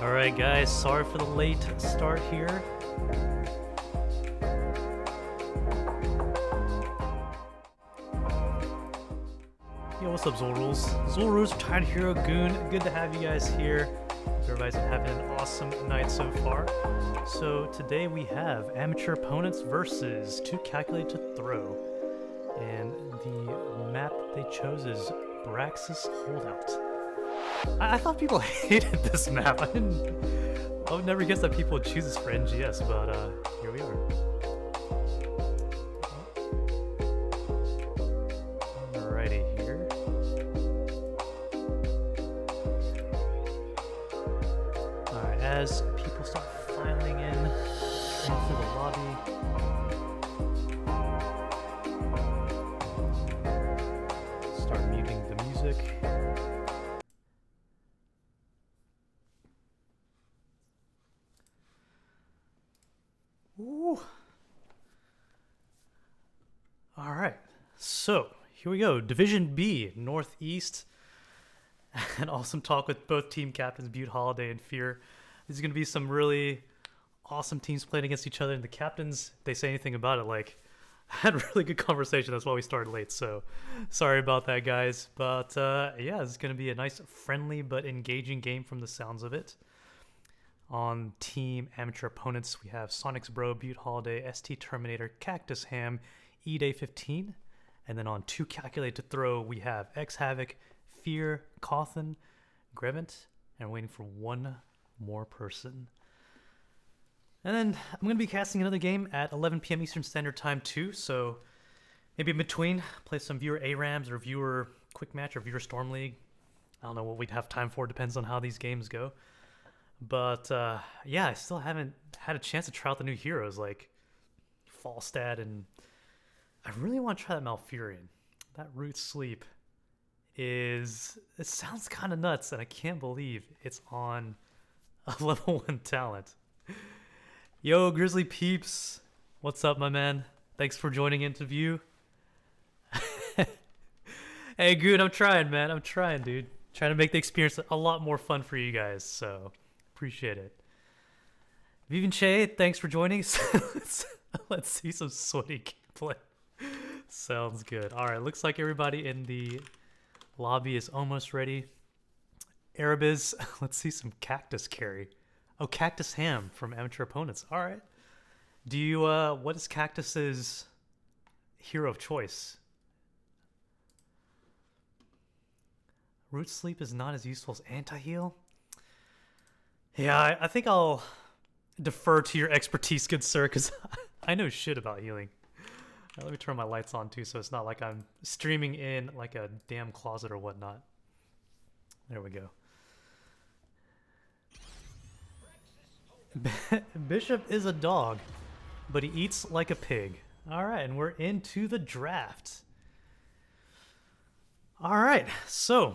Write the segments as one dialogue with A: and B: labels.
A: Alright guys, sorry for the late start here. Yo, what's up Zulrules? Zulrules, Retired Hero Goon, good to have you guys here. Everybody's been having an awesome night so far. So today we have Amateur opponents versus 2Calculated2Throw. And the map they chose is Braxis Holdout. I thought people hated this map. I would never guess that people would choose this for NGS, but here we are. Alrighty here. Alright, as people start filing in into the lobby. Start muting the music. Ooh. Alright, so here we go. Division B, Northeast. An awesome talk with both team captains, Butte Holiday and Fear. This is going to be some really awesome teams playing against each other. And the captains, they say anything about it, like, had a really good conversation. That's why we started late, so sorry about that, guys. But yeah, this is going to be a nice, friendly, but engaging game from the sounds of it. On Team Amateur opponents, we have Sonic's Bro, Butte Holiday, ST Terminator, Cactus Ham, E-Day15. And then on 2Calculated2Throw, we have X Havoc, Fear, Cawthon, Grevant, and waiting for one more person. And then I'm going to be casting another game at 11 p.m. Eastern Standard Time too, so maybe in between, play some viewer ARAMs or viewer Quick Match or viewer Storm League. I don't know what we'd have time for, depends on how these games go. But yeah, I still haven't had a chance to try out the new heroes like Falstad, and I really want to try that Malfurion. That Root Sleep it sounds kind of nuts, and I can't believe it's on a level 1 talent. Yo, Grizzly Peeps, what's up, my man? Thanks for joining into view. Hey, Goon, I'm trying, man. I'm trying, dude. Trying to make the experience a lot more fun for you guys, so appreciate it. Vivian Che, thanks for joining. Let's see some sweaty gameplay. Sounds good. All right, looks like everybody in the lobby is almost ready. Arabiz, let's see some Cactus carry. Oh, Cactus Ham from Amateur opponents. All right. Do you, what is Cactus's hero of choice? Root Sleep is not as useful as anti-heal? Yeah, I think I'll defer to your expertise, good sir, because I know shit about healing. Let me turn my lights on too, so it's not like I'm streaming in like a damn closet or whatnot. There we go. Bishop is a dog, but he eats like a pig. All right, and we're into the draft. All right, so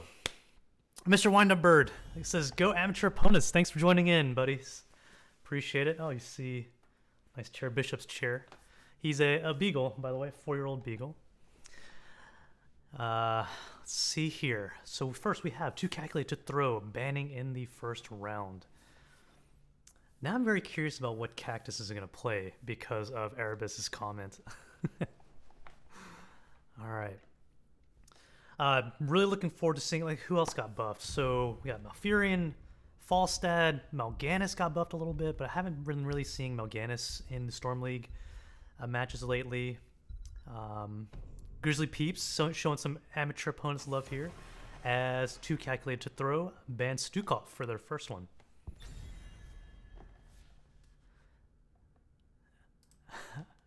A: Mr. Windup Bird, he says, "Go Amateur opponents." Thanks for joining in, buddies. Appreciate it. Oh, you see, nice chair, Bishop's chair. He's a beagle, by the way, 4-year-old beagle. Let's see here. So first we have 2Calculated2Throw banning in the first round. Now I'm very curious about what Cactus is going to play because of Arabis's comment. All right. Really looking forward to seeing like who else got buffed. So we got Malfurion, Falstad, Mal'Ganis got buffed a little bit, but I haven't been really seeing Mal'Ganis in the Storm League matches lately. Grizzly Peeps showing some amateur opponents love here, as 2Calculated2Throw banned Stukov for their first one.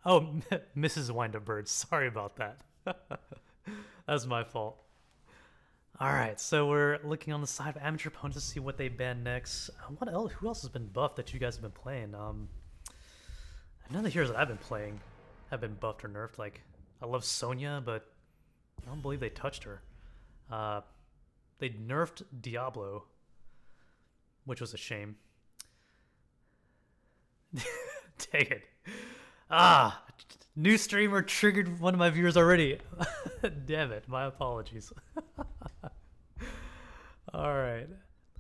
A: Oh, Mrs. Windup Bird, sorry about that. That's my fault. Alright, so we're looking on the side of amateur opponents to see what they ban next. What else? Who else has been buffed that you guys have been playing? None of the heroes that I've been playing have been buffed or nerfed. Like, I love Sonya, but I don't believe they touched her. They nerfed Diablo, which was a shame. Dang it. New streamer triggered one of my viewers already. Damn it, my apologies. All right,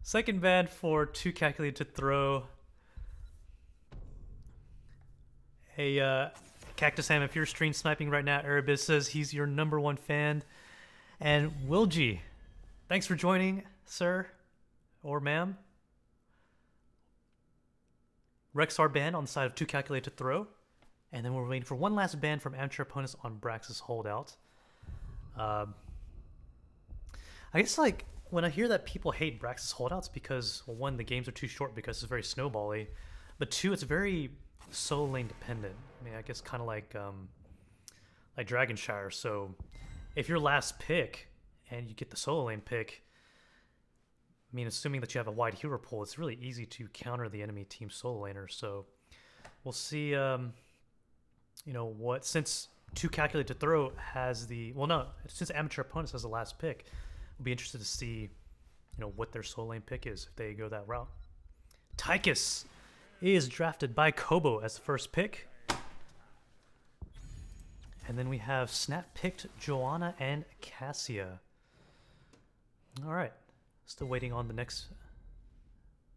A: Second ban for 2Calculated2Throw. Hey, Cactus Ham, if you're stream sniping right now, Arabiz says he's your #1 fan. And Wilgie, thanks for joining, sir or ma'am. Rexar ban on the side of 2Calculated2Throw. And then we're waiting for one last ban from amateur opponents on Brax's holdout. I guess, like, when I hear that people hate Brax's holdouts because, well, one, the games are too short because it's very snowbally, but two, it's very solo lane dependent. I mean, I guess kind of like Dragonshire. So if your last pick and you get the solo lane pick, I mean, assuming that you have a wide hero pool, it's really easy to counter the enemy team solo laner. So we'll see, you know, what, since 2Calculated2Throw has the, well, no, since amateur opponents has the last pick, we'll be interested to see, you know, what their solo lane pick is if they go that route. Tychus is drafted by Kobo as the first pick. And then we have snap picked Joanna and Cassia. All right. Still waiting on the next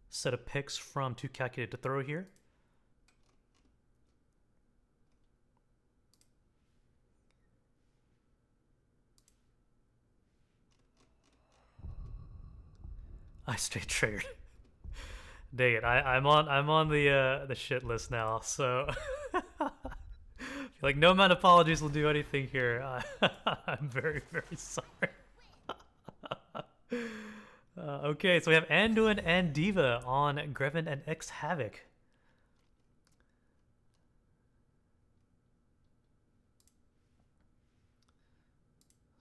A: set of picks from 2Calculated2Throw here. I straight triggered. Dang it! I'm on the shit list now. So, like, no amount of apologies will do anything here. I'm very sorry. Okay, so we have Anduin and Diva on Greven and X Havoc.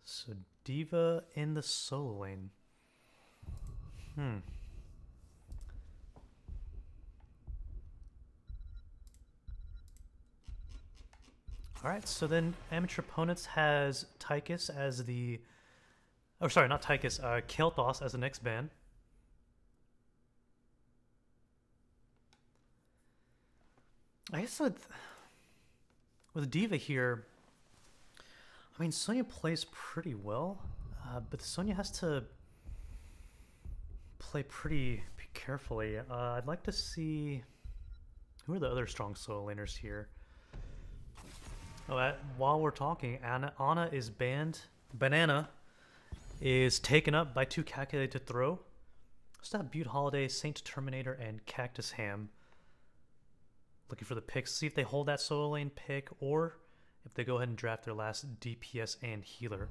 A: So Diva in the solo lane. Alright, so then amateur opponents has Tychus as the, oh sorry, not Tychus, Kel'Thas as the next ban. I guess with Diva here, I mean, Sonya plays pretty well, but Sonya has to play pretty carefully. I'd like to see, who are the other strong solo laners here? Oh, while we're talking, Anna is banned. Banana is taken up by 2Calculated2Throw. Stop Butte Holiday, Saint Terminator, and Cactus Ham. Looking for the picks. See if they hold that solo lane pick or if they go ahead and draft their last DPS and healer.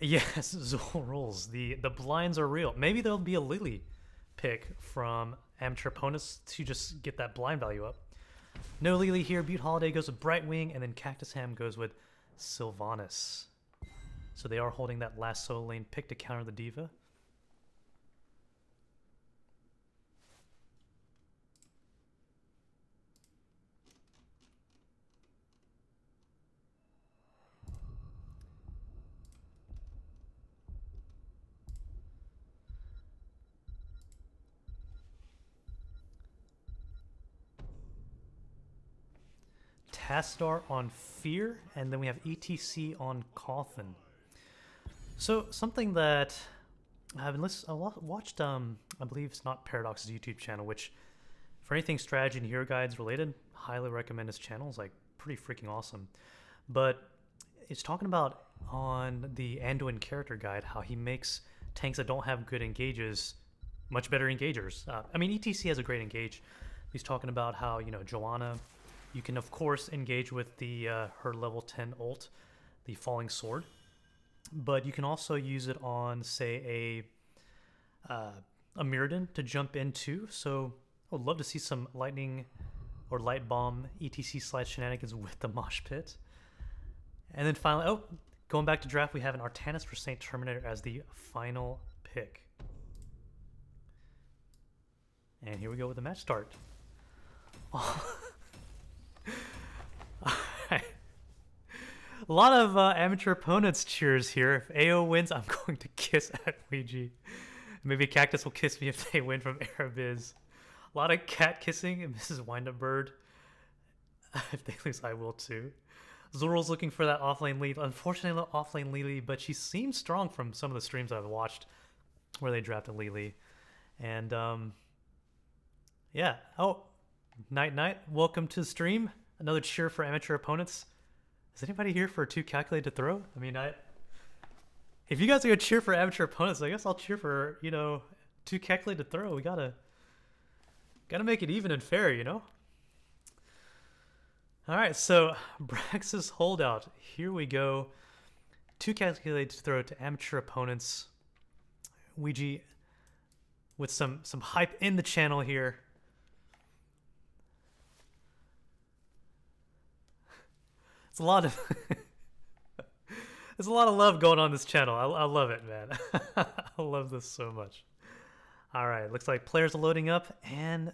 A: Yes, Zol rolls. The blinds are real. Maybe there'll be a Lily pick from amateur opponents to just get that blind value up. No Lily here. Butte Holiday goes with Brightwing, and then Cactus Ham goes with Sylvanas. So they are holding that last solo lane pick to counter the Diva. Tasdar on Fear, and then we have ETC on Coffin. So something that I've watched, I believe it's not Paradox's YouTube channel, which for anything strategy and hero guides related, highly recommend his channel. It's like pretty freaking awesome. But it's talking about on the Anduin character guide how he makes tanks that don't have good engages much better engagers. I mean, ETC has a great engage. He's talking about how, you know, Joanna, you can of course engage with the her level 10 ult, the Falling Sword, but you can also use it on, say, a Mirrodin to jump into. So I would love to see some lightning or light bomb ETC slide shenanigans with the mosh pit. And then finally, going back to draft, we have an Artanis for Saint Terminator as the final pick. And here we go with the match start. A lot of amateur opponents cheers here. If AO wins, I'm going to kiss at Ouija. Maybe Cactus will kiss me if they win from Arabiz. A lot of cat kissing and Mrs. Windup Bird. If they lose, I will too. Zoral's looking for that offlane lead. Unfortunately, not offlane Lily, but she seems strong from some of the streams I've watched where they drafted Lily. And yeah. Oh, night. Welcome to the stream. Another cheer for amateur opponents. Is anybody here for 2Calculated2Throw? I mean, if you guys are gonna cheer for amateur opponents, I guess I'll cheer for 2Calculated2Throw. We gotta make it even and fair, All right, so Brax's holdout. Here we go. 2Calculated2Throw to amateur opponents. Ouija with some hype in the channel here. It's a lot of there's a lot of love going on this channel. I love it, man. I love this so much. All right, looks like players are loading up, and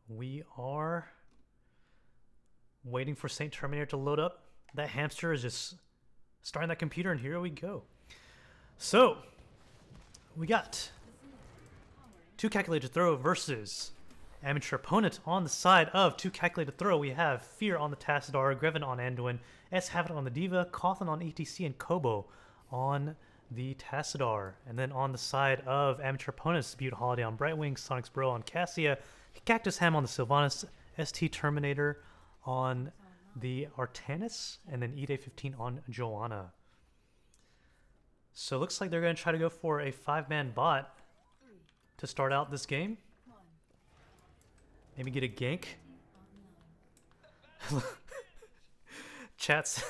A: we are waiting for Saint Terminator to load up. That hamster is just starting that computer, and here we go. So we got 2Calculated2Throw versus amateur opponent. On the side of 2Calculated2Throw, we have Fear on the Tassadar, Greven on Anduin, S Havoc on the Diva, Cawthon on ETC, and Kobo on the Tassadar. And then on the side of amateur opponents, Butte Holiday on Brightwing, Sonic's Bro on Cassia, Cactus Ham on the Sylvanas, ST Terminator on the Artanis, and then Eday15 on Joanna. So it looks like they're going to try to go for a 5-man bot to start out this game. Maybe get a gank. Chats.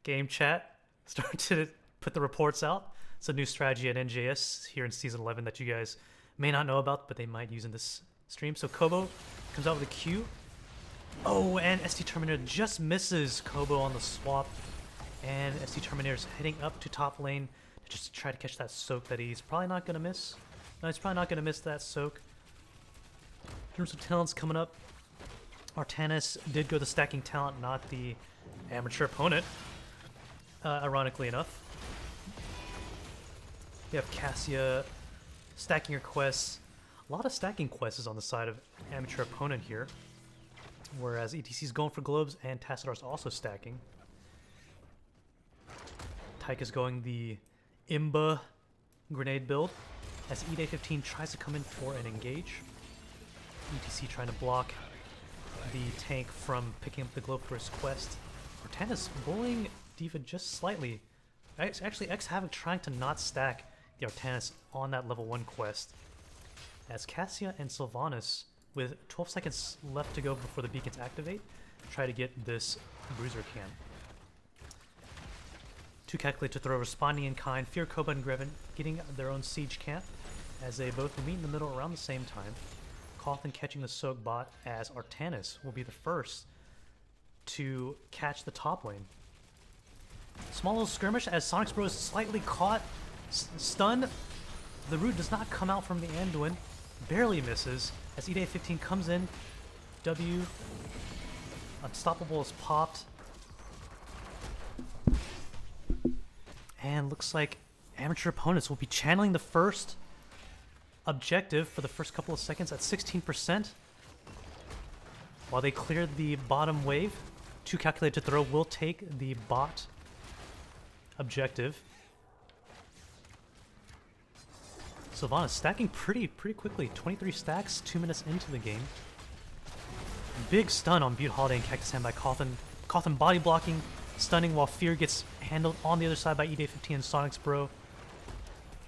A: Game chat. Start to put the reports out. It's a new strategy at NGS here in Season 11 that you guys may not know about, but they might use in this stream. So Kobo comes out with a Q. Oh, and ST Terminator just misses Kobo on the swap. And ST Terminator's heading up to top lane to just try to catch that soak that he's probably not going to miss. No, he's probably not going to miss that soak. In terms of talents coming up, Artanis did go the stacking talent, not the amateur opponent, ironically enough. We have Cassia stacking her quests. A lot of stacking quests on the side of amateur opponent here, whereas ETC's going for globes and Tassadar's also stacking. Tyke is going the Imba grenade build as Eday15 tries to come in for an engage. ETC trying to block the tank from picking up the globe for his quest. Artanis bullying Diva just slightly. Actually, X Havoc trying to not stack the Artanis on that level 1 quest. As Cassia and Sylvanas, with 12 seconds left to go before the beacons activate, try to get this bruiser cam. 2Calculated2Throw responding in kind. Fear, Koba, and Greven getting their own siege camp as they both meet in the middle around the same time. Cawthon catching the soak bot as Artanis will be the first to catch the top lane. Small little skirmish as Sonic's Bro is slightly caught, stunned. The root does not come out from the Anduin, barely misses as Eday15 comes in. W, Unstoppable is popped. And looks like amateur opponents will be channeling the first objective for the first couple of seconds at 16%. While they clear the bottom wave, 2Calculated2Throw will take the bot objective. Sylvanas stacking pretty quickly. 23 stacks, 2 minutes into the game. Big stun on Butte Holiday and Cactus Hand by Cawthon. Cawthon body blocking, stunning while Fear gets handled on the other side by Eday15 and Sonic's Bro.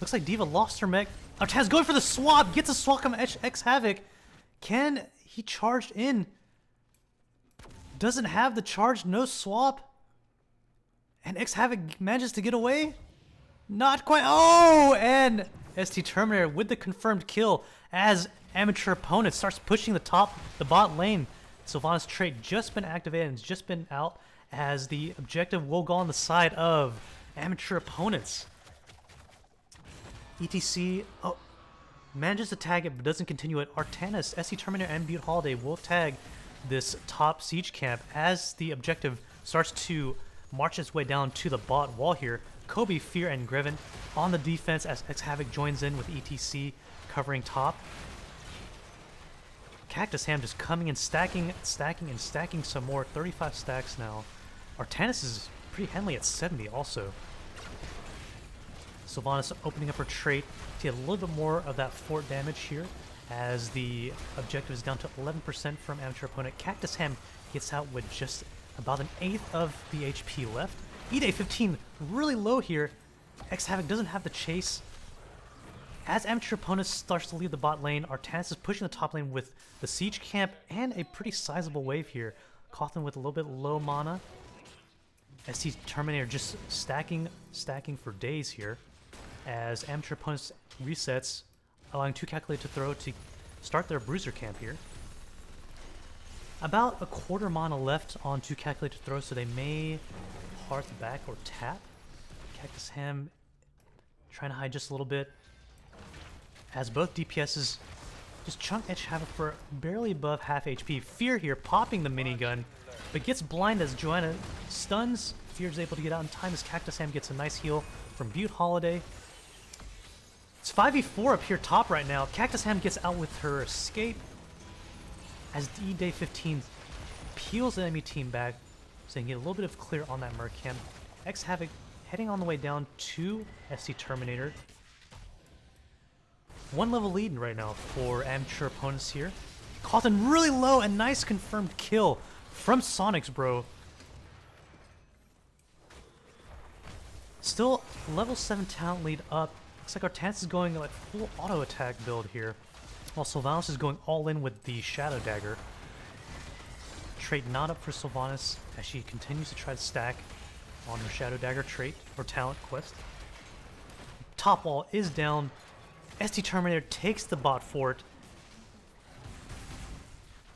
A: Looks like Diva lost her mech. Artanis going for the swap, gets a swap on X Havoc. Can he charge in? Doesn't have the charge, no swap. And X Havoc manages to get away? Not quite. Oh, and ST Terminator with the confirmed kill as amateur opponent starts pushing the bot lane. Sylvanas' trait just been activated and has just been out as the objective will go on the side of amateur opponents. ETC manages to tag it but doesn't continue it. Artanis, SC Terminator, and Butte Holiday will tag this top siege camp as the objective starts to march its way down to the bot wall here. Kobe, Fear, and Greven on the defense as X Havoc joins in with ETC covering top. Cactus Ham just coming and stacking some more. 35 stacks now. Artanis is pretty handily at 70 also. Sylvanas opening up her trait to get a little bit more of that fort damage here, as the objective is down to 11% from amateur opponent. Cactus Ham gets out with just about an eighth of the HP left. E-Day 15 really low here. X-Havoc doesn't have the chase. As amateur opponent starts to leave the bot lane, Artanis is pushing the top lane with the siege camp and a pretty sizable wave here. Cawthon with a little bit low mana. ST Terminator just stacking for days here, as amateur opponents resets, allowing 2Calculated2Throw to start their bruiser camp here. About a quarter mana left on 2Calculated2Throw, so they may hearth back or tap. Cactus Ham trying to hide just a little bit, as both DPSs just chunk Edge Havoc for barely above half HP. Fear here popping the minigun, but gets blind as Joanna stuns. Fear is able to get out in time as Cactus Ham gets a nice heal from Butte Holiday. It's 5v4 up here top right now. Cactus Ham gets out with her escape as E-Day 15 peels the enemy team back, so they can get a little bit of clear on that Merc camp. X-Havoc heading on the way down to SC Terminator. One level lead right now for amateur opponents here. Cawthon really low, and nice confirmed kill from Sonics, bro. Still level 7 talent lead up. Looks like Artanis is going like full auto attack build here, while Sylvanas is going all in with the Shadow Dagger. Trait not up for Sylvanas as she continues to try to stack on her Shadow Dagger trait or talent quest. Top wall is down. ST Terminator takes the bot fort,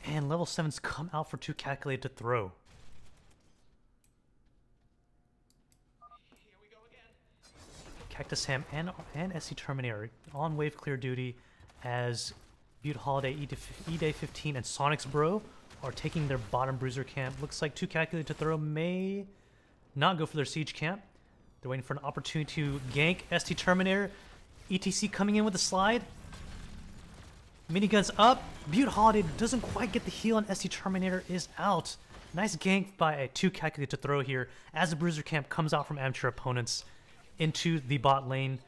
A: and level 7s come out for 2Calculated2Throw. Cactus Ham and SC Terminator on wave clear duty, as Butte Holiday, E-Day 15, and Sonics Bro are taking their bottom bruiser camp. Looks like 2Calculated2Throw may not go for their siege camp. They're waiting for an opportunity to gank ST Terminator. ETC coming in with a slide. Miniguns up. Butte Holiday doesn't quite get the heal, and ST Terminator is out. Nice gank by a 2Calculated2Throw here as the bruiser camp comes out from amateur opponents into the bot lane.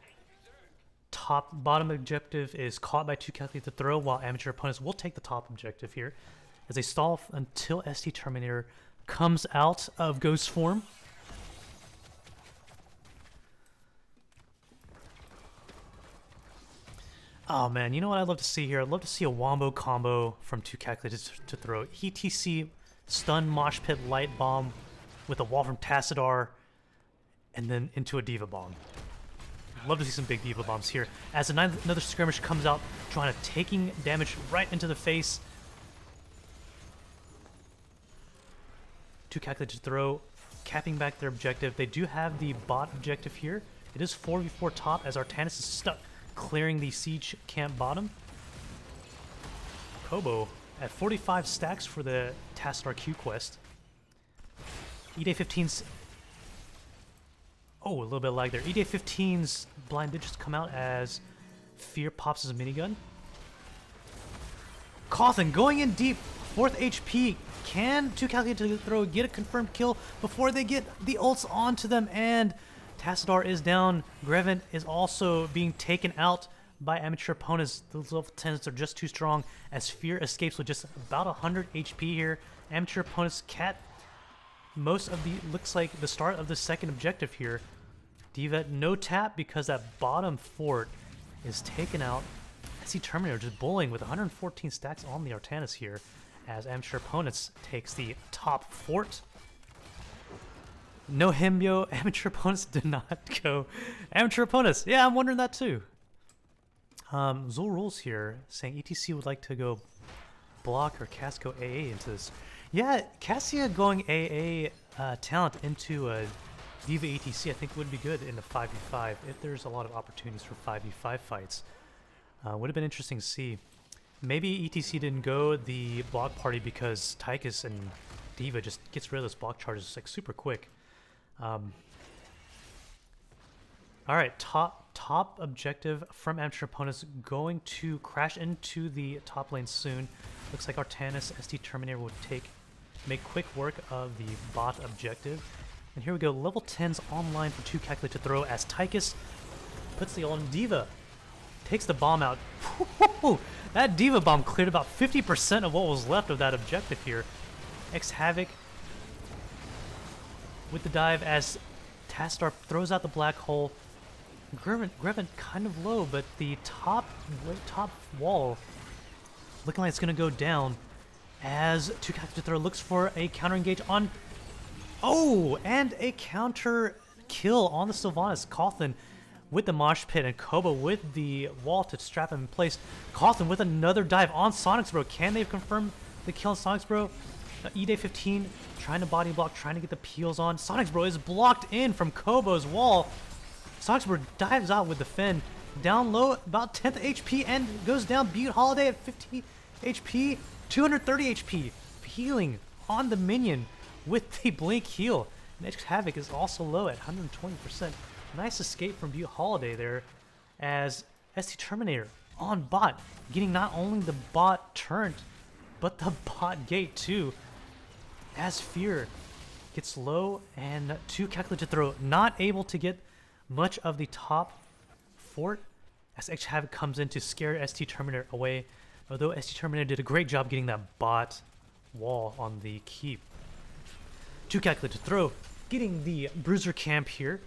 A: Bottom objective is caught by 2Calculated2Throw, while amateur opponents will take the top objective here as they stall until ST Terminator comes out of ghost form. Oh man, you know what I'd love to see here? I'd love to see a wombo combo from 2Calculated2Throw. ETC stun mosh pit light bomb with a wall from Tassadar, and then into a Diva Bomb. Love to see some big Diva Bombs here, as another skirmish comes out, trying to taking damage right into the face. 2Calculated2Throw capping back their objective. They do have the bot objective here. It is 4v4 top, as Artanis is stuck clearing the siege camp bottom. Kobo at 45 stacks for the Tassadar Q quest. E-Day 15's... Oh, a little bit of lag there. E-Day 15's blind digits come out as Fear pops his minigun. Cawthon going in deep. 4th HP. Can 2Calculated2Throw get a confirmed kill before they get the ults onto them? And Tassadar is down. Grevin is also being taken out by amateur opponents. Those level 10s are just too strong, as Fear escapes with just about 100 HP here. Amateur opponents cat most of the, looks like the start of the second objective here. Diva no tap because that bottom fort is taken out. SC Terminator just bullying with 114 stacks on the Artanis here, as amateur opponents takes the top fort. No Himbyo. Amateur opponents did not go. Amateur opponents. Yeah, I'm wondering that too. Zul Rules here saying ETC would like to go block or cast go AA into this. Yeah, Cassia going AA talent into a Diva ETC I think would be good in the 5v5 if there's a lot of opportunities for 5v5 fights. Would have been interesting to see. Maybe ETC didn't go the block party because Tychus and Diva just gets rid of those block charges like super quick. Alright, top objective from amateur opponents going to crash into the top lane soon. Looks like Artanis ST Terminator will make quick work of the bot objective. And here we go, level 10s online for 2Calculated2Throw as Tychus puts the on Diva. Takes the bomb out. That Diva bomb cleared about 50% of what was left of that objective here. Havoc with the dive as Tastar throws out the black hole. Greven kind of low, but the top wall looking like it's going to go down as 2Calculated2Throw looks for a counter engage on... Oh, and a counter kill on the Sylvanas. Cawthon with the mosh pit and Kobo with the wall to strap him in place. Cawthon with another dive on Sonics Bro. Can they confirm the kill on Sonics Bro? E-Day 15 trying to body block, trying to get the peels on. Sonics Bro is blocked in from Kobo's wall. Sonics Bro dives out with the Fen. Down low, about 10th HP, and goes down. Butte Holiday at 50 HP, 230 HP. Healing on the minion with the blink heal. And Havoc is also low at 120%. Nice escape from Butte Holiday there as ST Terminator on bot, getting not only the bot turned, but the bot gate too. As Fear gets low and 2Calculated2Throw not able to get much of the top fort as Havoc comes in to scare ST Terminator away. Although ST Terminator did a great job getting that bot wall on the keep. 2Calculated2Throw getting the bruiser camp here.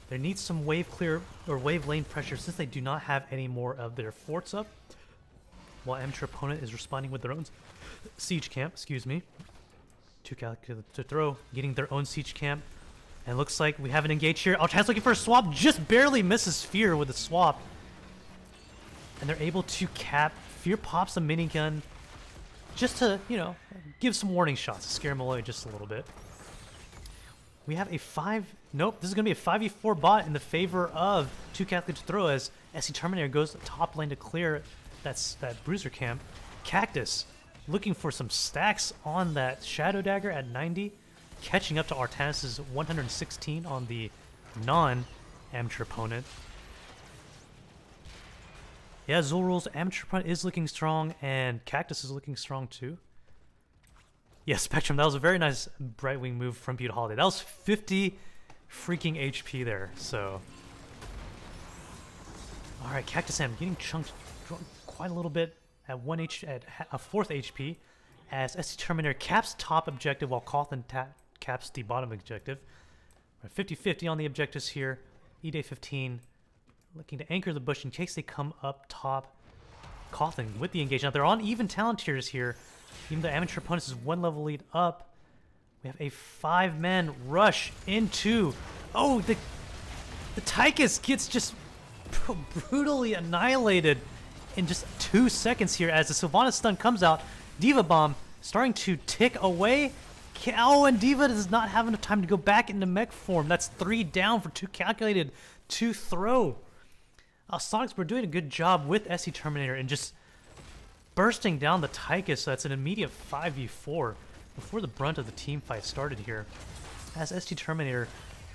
A: There needs some wave clear or wave lane pressure since they do not have any more of their forts up. While amateur opponent is responding with their own siege camp, excuse me. 2Calculated2Throw getting their own siege camp. And looks like we have an engage here. Altan's looking for a swap, just barely misses Fear with a swap. And they're able to cap. Fear pops a minigun just to, you know, give some warning shots to scare him away just a little bit. We have a nope, this is going to be a 5v4 bot in the favor of 2Calculated2Throw as SC Terminator goes top lane to clear that bruiser camp. Cactus looking for some stacks on that Shadow Dagger at 90. Catching up to Artanis' 116 on the non-amateur opponent. Yeah, Zulrul's amateur opponent is looking strong, and Cactus is looking strong too. Yeah, Spectrum, that was a very nice Brightwing move from Butte Holiday. That was 50 freaking HP there, so... Alright, Cactus Sam getting chunked quite a little bit at a 4th HP, as SC Terminator caps top objective while Cawthon caps the bottom objective. 50-50 on the objectives here. E-Day 15 looking to anchor the bush in case they come up top. Cawthon with the engage. Now they're on even talent tiers here. Even though amateur opponents is 1 level lead up. We have a 5-man rush into... Oh, the Tychus gets just brutally annihilated in just 2 seconds here as the Sylvanas stun comes out. Diva Bomb starting to tick away. Oh, and Diva does not have enough time to go back into mech form. That's 3 down for 2Calculated2Throw. Sonics were doing a good job with SC Terminator and just bursting down the Tychus. So that's an immediate 5v4 before the brunt of the team fight started here. As SC Terminator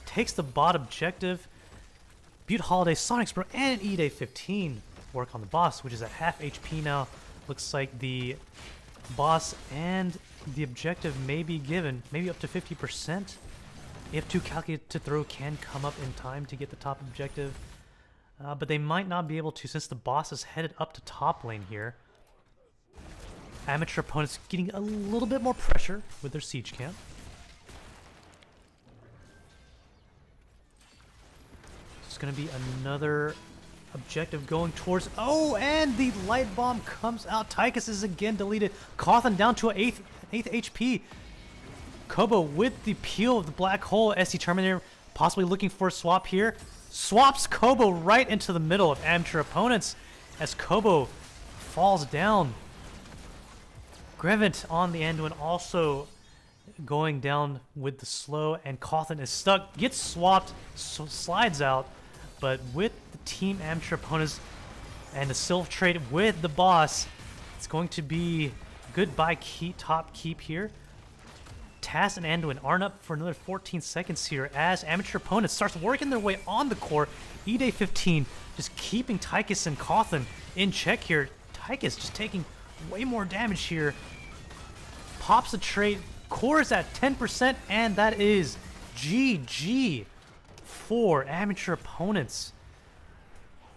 A: takes the bot objective, Butte Holiday, Sonics Bro, and E-Day 15 work on the boss, which is at half HP now. Looks like the boss and the objective may be given, maybe up to 50%. If 2Calculated2Throw can come up in time to get the top objective. But they might not be able to since the boss is headed up to top lane here. Amateur opponents getting a little bit more pressure with their siege camp. It's going to be another objective going towards... Oh, and the light bomb comes out. Tychus is again deleted. Cawthon down to an 8th HP. Kobo with the peel of the black hole. SC Terminator possibly looking for a swap here. Swaps Kobo right into the middle of amateur opponents as Kobo falls down. Grevent on the Anduin also going down with the slow, and Cawthon is stuck, gets swapped, slides out, but with the team amateur opponents and the Sylph trade with the boss, it's going to be goodbye top keep here. Tass and Anduin aren't up for another 14 seconds here as amateur opponents starts working their way on the core. E-Day 15 just keeping Tychus and Cawthon in check here. Tychus just taking way more damage here. Pops a trait, core is at 10%, and that is GG for amateur opponents.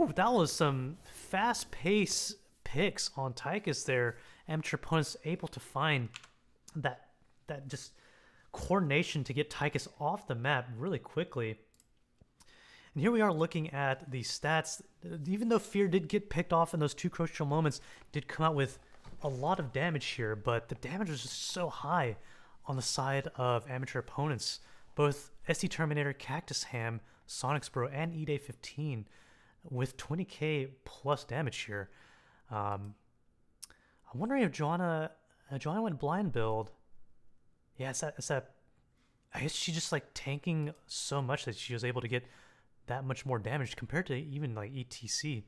A: Ooh, that was some fast-paced picks on Tychus there. Amateur opponents able to find that just coordination to get Tychus off the map really quickly. And here we are looking at the stats. Even though Fear did get picked off in those two crucial moments, did come out with a lot of damage here, but the damage was just so high on the side of amateur opponents. Both SD Terminator, Cactus Ham, Sonics Bro, and E-Day15 with 20k plus damage here. I'm wondering if Joanna went blind build. Yeah, it's that. I guess she just like tanking so much that she was able to get that much more damage compared to even like ETC.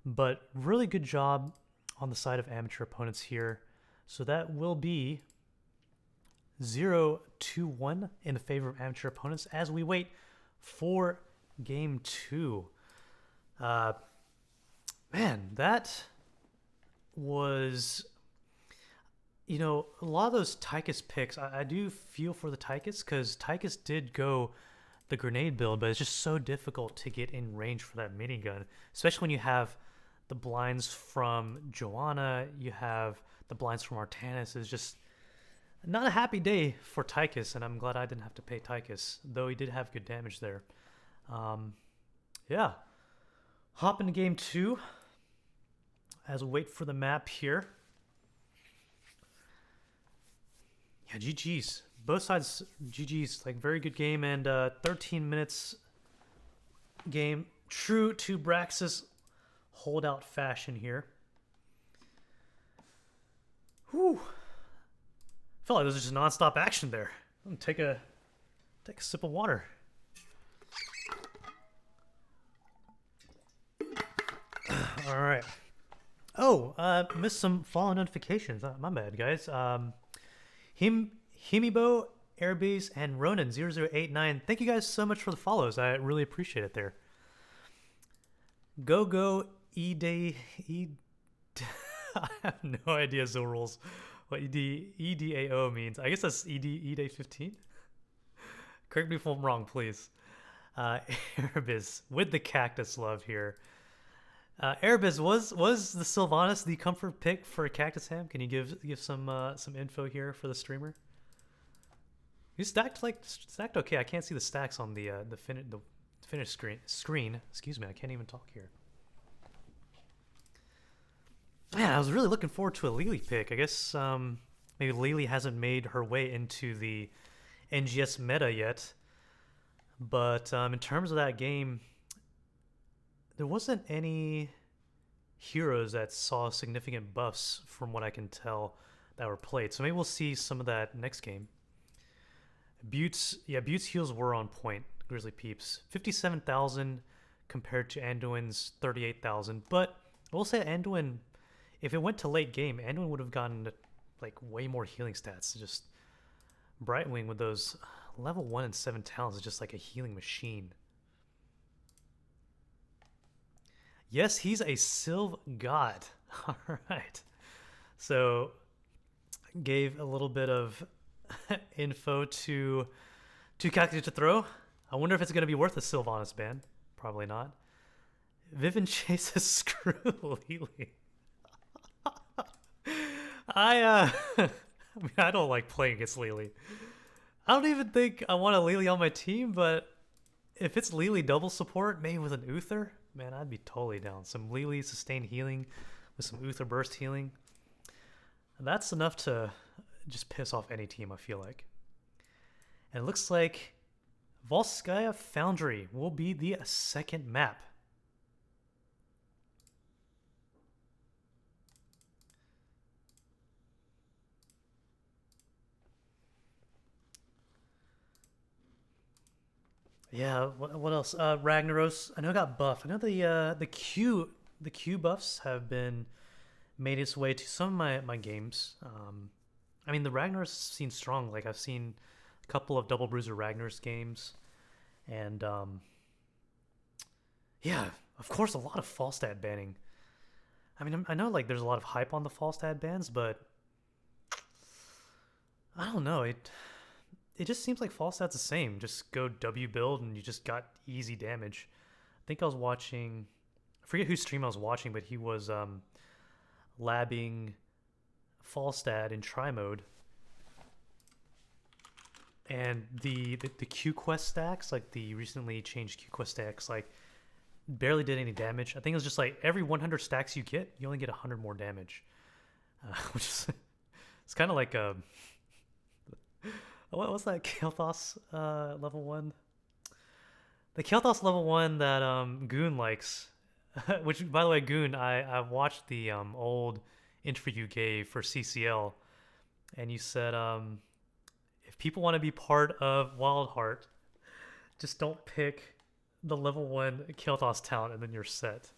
A: But really good job on the side of amateur opponents here. So that will be 0-2-1 in the favor of amateur opponents as we wait for game 2. Man, that was, you know, a lot of those Tychus picks, I do feel for the Tychus because Tychus did go the grenade build, but it's just so difficult to get in range for that minigun, especially when you have the blinds from Joanna, you have the blinds from Artanis. It's just not a happy day for Tychus, and I'm glad I didn't have to pay Tychus, though he did have good damage there. Yeah. Hop into game 2 as we wait for the map here. Yeah, GG's. Both sides, GG's. Like, very good game, and 13 minutes game. True to Braxis holdout fashion here. Whew. I felt like this was just nonstop action there. I'm gonna take a sip of water. All right. Oh, missed some follow notifications. My bad, guys. Himibo, Airbase, and Ronan0089. Thank you guys so much for the follows. I really appreciate it there. Go E-Day. I have no idea, Zil rules, what EDAO means. I guess that's E-Day 15. Correct me if I'm wrong, please. Airbase with the cactus love here. Airbase, was the Sylvanas the comfort pick for Cactus Ham? Can you give some info here for the streamer? You stacked okay. I can't see the stacks on the finish screen. Excuse me, I can't even talk here. Man, I was really looking forward to a Lily pick. I guess maybe Lily hasn't made her way into the NGS meta yet. But in terms of that game, there wasn't any heroes that saw significant buffs from what I can tell that were played. So maybe we'll see some of that next game. Buttes heals were on point, Grizzly Peeps. 57,000 compared to Anduin's 38,000. But I will say Anduin, if it went to late game, Anduin would have gotten like way more healing stats. Just Brightwing with those level 1 and 7 talents is just like a healing machine. Yes, he's a Sylv god. All right. So gave a little bit of info to 2Calculated2Throw. I wonder if it's going to be worth a Sylvanas ban. Probably not. Vivin chases Screw Lily. I mean, I don't like playing against Lily. I don't even think I want a Lily on my team, but if it's Lily double support, maybe with an Uther, man, I'd be totally down. Some Lily sustained healing with some Uther burst healing. That's enough to just piss off any team, I feel like. And it looks like Volskaya Foundry will be the second map. Yeah, what else? Ragnaros, I know got buffed. I know the Q buffs have been made its way to some of my games. I mean, the Ragnaros seems strong. Like, I've seen a couple of Double Bruiser Ragnaros games, and yeah, of course, a lot of Falstad banning. I mean, I know like there's a lot of hype on the Falstad bans, but I don't know. It it just seems like Falstat's the same. Just go W build and you just got easy damage. I think I was watching, I forget whose stream I was watching, but he was labbing Falstat in try mode. And the Q quest stacks, like the recently changed Q quest stacks, like barely did any damage. I think it was just like every 100 stacks you get, you only get 100 more damage, which is it's kind of like a what's that Kael'thas level 1? The Kael'thas level 1 that Goon likes, which by the way, Goon, I watched the old interview you gave for CCL, and you said if people want to be part of Wildheart, just don't pick the level 1 Kael'thas talent and then you're set.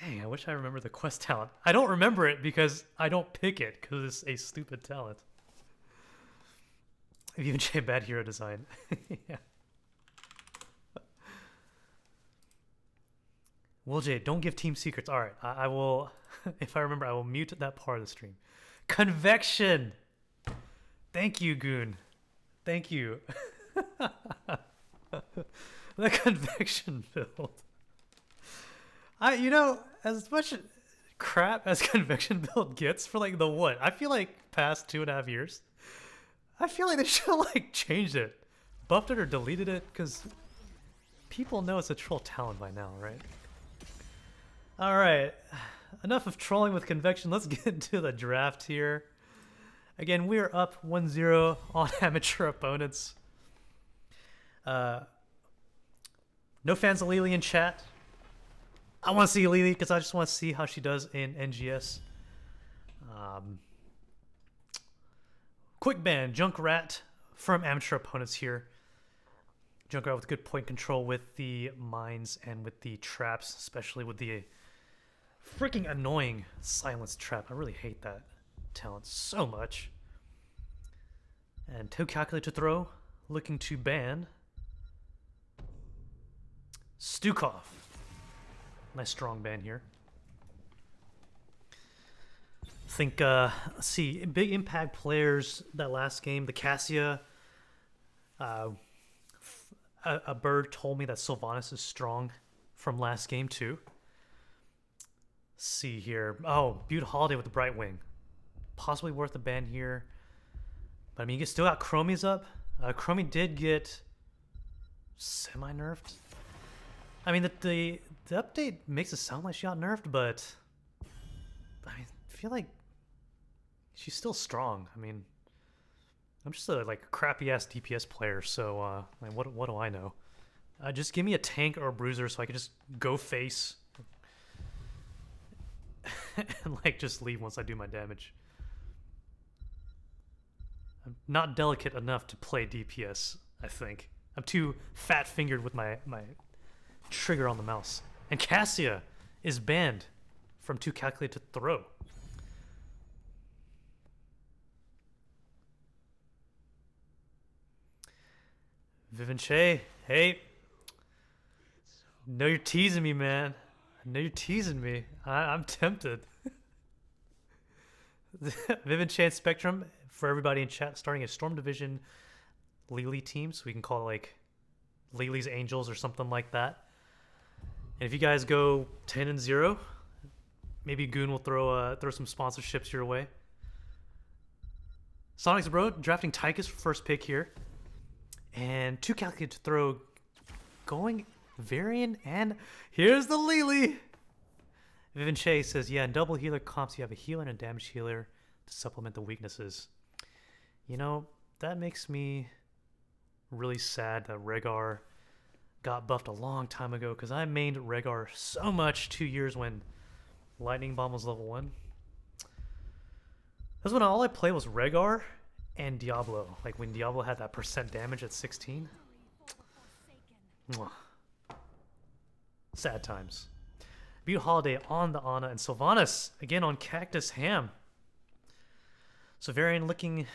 A: Dang, I wish I remember the quest talent. I don't remember it because I don't pick it because it's a stupid talent. Even bad hero design. Yeah. Will J, don't give team secrets. All right, I will. If I remember, I will mute that part of the stream. Convection. Thank you, Goon. Thank you. The convection build. You know, as much crap as convection build gets for like the what? I feel like past 2.5 years, I feel like they should have like changed it, buffed it or deleted it, because people know it's a troll talent by now, right? All right, enough of trolling with convection. Let's get into the draft here. Again, we are up 1-0 on amateur opponents. No fans of Lily in chat. I want to see Lily because I just want to see how she does in NGS. Quick ban, Junkrat from amateur opponents here. Junkrat with good point control with the mines and with the traps, especially with the freaking annoying silence trap. I really hate that talent so much. And 2Calculated2Throw looking to ban Stukov. Nice strong ban here. I think, let's see, big impact players that last game. The Cassia, a bird told me that Sylvanas is strong from last game too. Let's see here. Oh, Butte Holiday with the Bright Wing. Possibly worth a ban here. But I mean, you still got Chromie's up. Chromie did get semi-nerfed. I mean, the update makes it sound like she got nerfed, but I mean, I feel like she's still strong. I mean, I'm just a like crappy ass DPS player, so like, what do I know? Just give me a tank or a bruiser so I can just go face and like just leave once I do my damage. I'm not delicate enough to play DPS, I think. I'm too fat-fingered with my trigger on the mouse. And Cassia is banned from 2Calculated2Throw. Vivinche, hey. Know you're teasing me, man. I know you're teasing me. I'm tempted. Vivinche and Spectrum, for everybody in chat, starting a Storm Division Lily team, so we can call it like Lily's Angels or something like that. And if you guys go 10-0, maybe Goon will throw some sponsorships your way. Sonic's Bro drafting Tychus for first pick here. And 2Calculated2Throw going Varian, and here's the Lily. Vivian Shea says, yeah, in double healer comps, you have a healer and a damage healer to supplement the weaknesses. You know, that makes me really sad that Rhaegar got buffed a long time ago, because I mained Rhaegar so much 2 years when Lightning Bomb was level 1. That's when all I played was Rhaegar and Diablo. Like when Diablo had that percent damage at 16. Mwah. Sad times. Butte Holiday on the Ana, and Sylvanas again on Cactus Ham. So Varian looking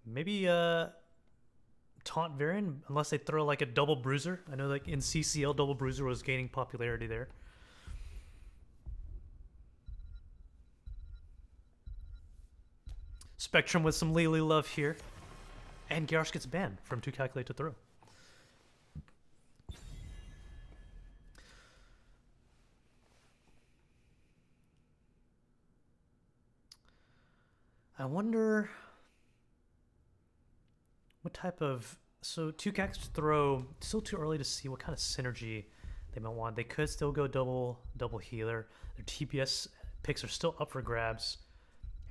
A: maybe taunt Varian unless they throw like a double bruiser. I know like in CCL double bruiser was gaining popularity there. Spectrum with some Lily love here. And Garrosh gets banned from 2Calculated2Throw. I wonder what type of... So 2Calculated2Throw, still too early to see what kind of synergy they might want. They could still go double healer. Their TPS picks are still up for grabs.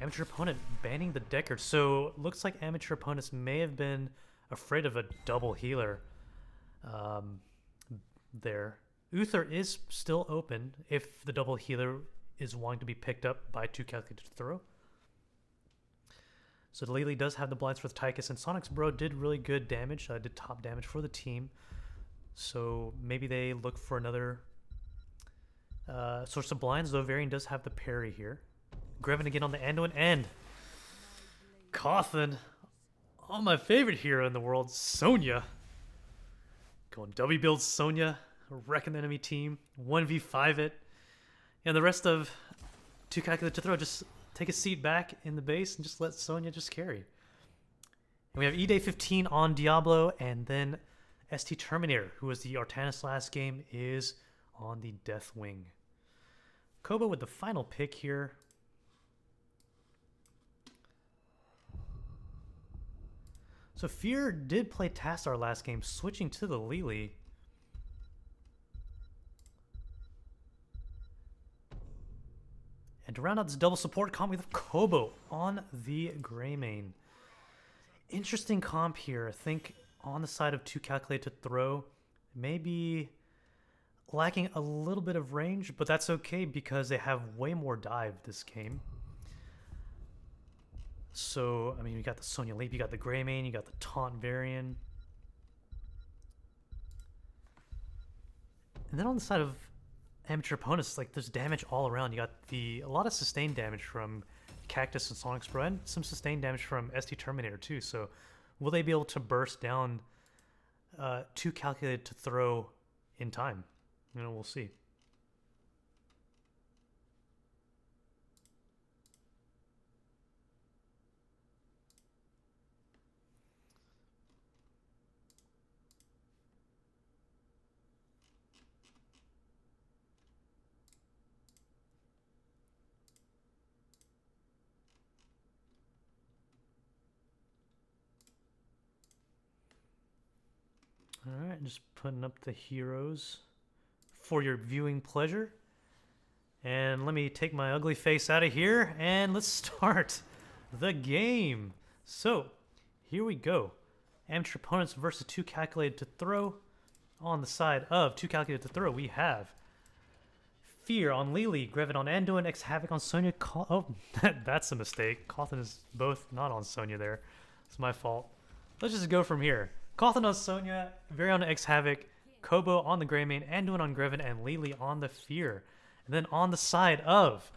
A: Amateur opponent banning the Deckard. So looks like amateur opponents may have been afraid of a double healer there. Uther is still open if the double healer is wanting to be picked up by 2Calculated2Throw. So the Lily does have the blinds for the Tychus, and Sonic's Bro did really good damage, did top damage for the team. So maybe they look for another source of blinds, though Varian does have the parry here. Greven again on the Anduin, and Cawthon on my favorite hero in the world, Sonya. Going W build Sonya, wrecking the enemy team, 1v5 it. And the rest of 2Calculated2Throw just take a seat back in the base and just let Sonya just carry. And we have E-Day 15 on Diablo, and then ST Terminator, who was the Artanis last game, is on the Deathwing. Kobo with the final pick here. So Fear did play Tastar last game, switching to the Lili. And to round out this double support comp, we have Kobo on the Greymane. Interesting comp here. I think on the side of 2Calculated2Throw, maybe lacking a little bit of range, but that's okay because they have way more dive this game. So, I mean, you got the Sonya Leap, you got the Greymane, you got the Taunt Varian. And then on the side of amateur opponents, like, there's damage all around. You got a lot of sustained damage from Cactus and Sonic's Bro, and some sustained damage from ST Terminator too. So will they be able to burst down 2Calculated2Throw in time? You know, we'll see. Alright, just putting up the heroes for your viewing pleasure. And let me take my ugly face out of here, and let's start the game. So, here we go. Amateur opponents versus 2Calculated2Throw. On the side of 2Calculated2Throw, we have Fear on Lili, Greven on Anduin, X Havoc on Sonya. Oh, that's a mistake. Cawthon is both not on Sonya there. It's my fault. Let's just go from here. Cawthon on Sonya, Varian on X Havoc, Kobo on the Greymane, Anduin on Greven, and Lili on the Fear. And then on the side of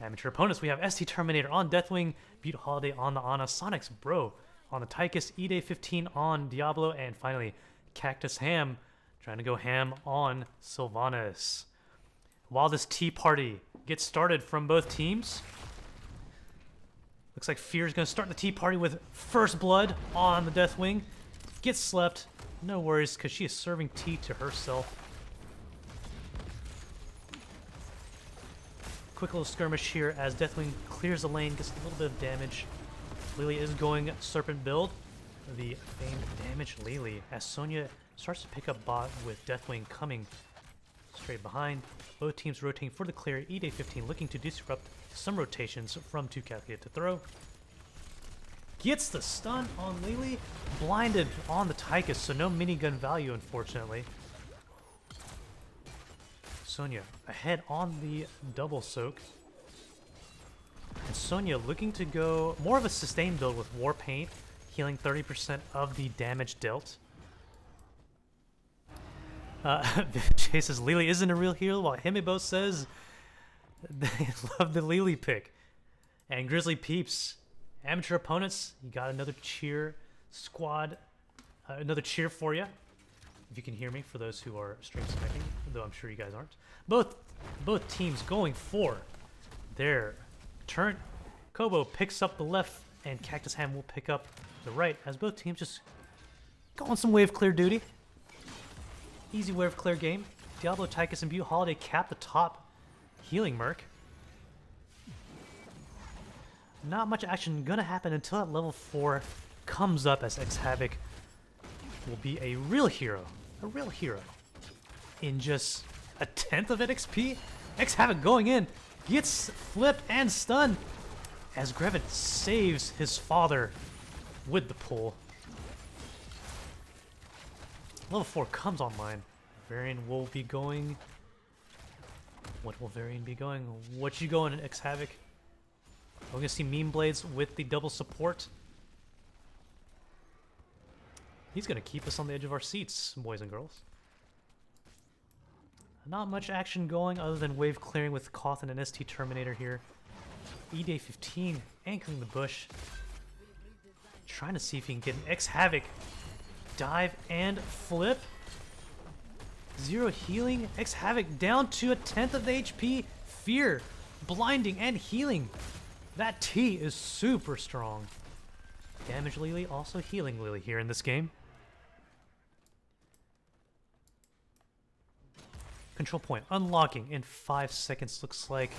A: amateur opponents, we have ST Terminator on Deathwing, Butte Holiday on the Ana, Sonic's Bro on the Tychus, E-Day 15 on Diablo, and finally Cactus Ham trying to go ham on Sylvanas. While this tea party gets started from both teams, looks like Fear's going to start the tea party with First Blood on the Deathwing. Gets slept, no worries, because she is serving tea to herself. Quick little skirmish here as Deathwing clears the lane, gets a little bit of damage. Lili is going Serpent build, the famed damage Lili, as Sonya starts to pick up bot with Deathwing coming straight behind. Both teams rotating for the clear. E-Day 15 looking to disrupt some rotations from 2Calculated2Throw. Gets the stun on Lili, blinded on the Tychus, so no minigun value, unfortunately. Sonya ahead on the double soak. And Sonya looking to go more of a sustained build with War Paint, healing 30% of the damage dealt. Jay says Lili isn't a real hero, while Himebo says they love the Lili pick. And Grizzly Peeps, amateur opponents, you got another cheer squad, another cheer for you. If you can hear me, for those who are stream sniping, though I'm sure you guys aren't. Both teams going for their turn. Kobo picks up the left and Cactus Ham will pick up the right as both teams just go on some wave clear duty. Easy wave clear game. Diablo, Tychus, and Butte Holiday cap the top healing Merc. Not much action gonna happen until that level 4 comes up as X-Havoc will be a real hero. A real hero. In just a 10th of it XP, X-Havoc going in, gets flipped and stunned as Grevin saves his father with the pull. Level 4 comes online. Varian will be going. What will Varian be going? What you going, X-Havoc? We're gonna see Meme Blades with the double support. He's gonna keep us on the edge of our seats, boys and girls. Not much action going other than wave clearing with Cawthon and ST Terminator here. E-Day 15 anchoring the bush. Trying to see if he can get an X-Havoc dive and flip. 0 healing. X-Havoc down to a 10th of the HP. Fear, blinding, and healing. That T is super strong. Damage Lily, also healing Lily here in this game. Control point unlocking in 5 seconds. Looks like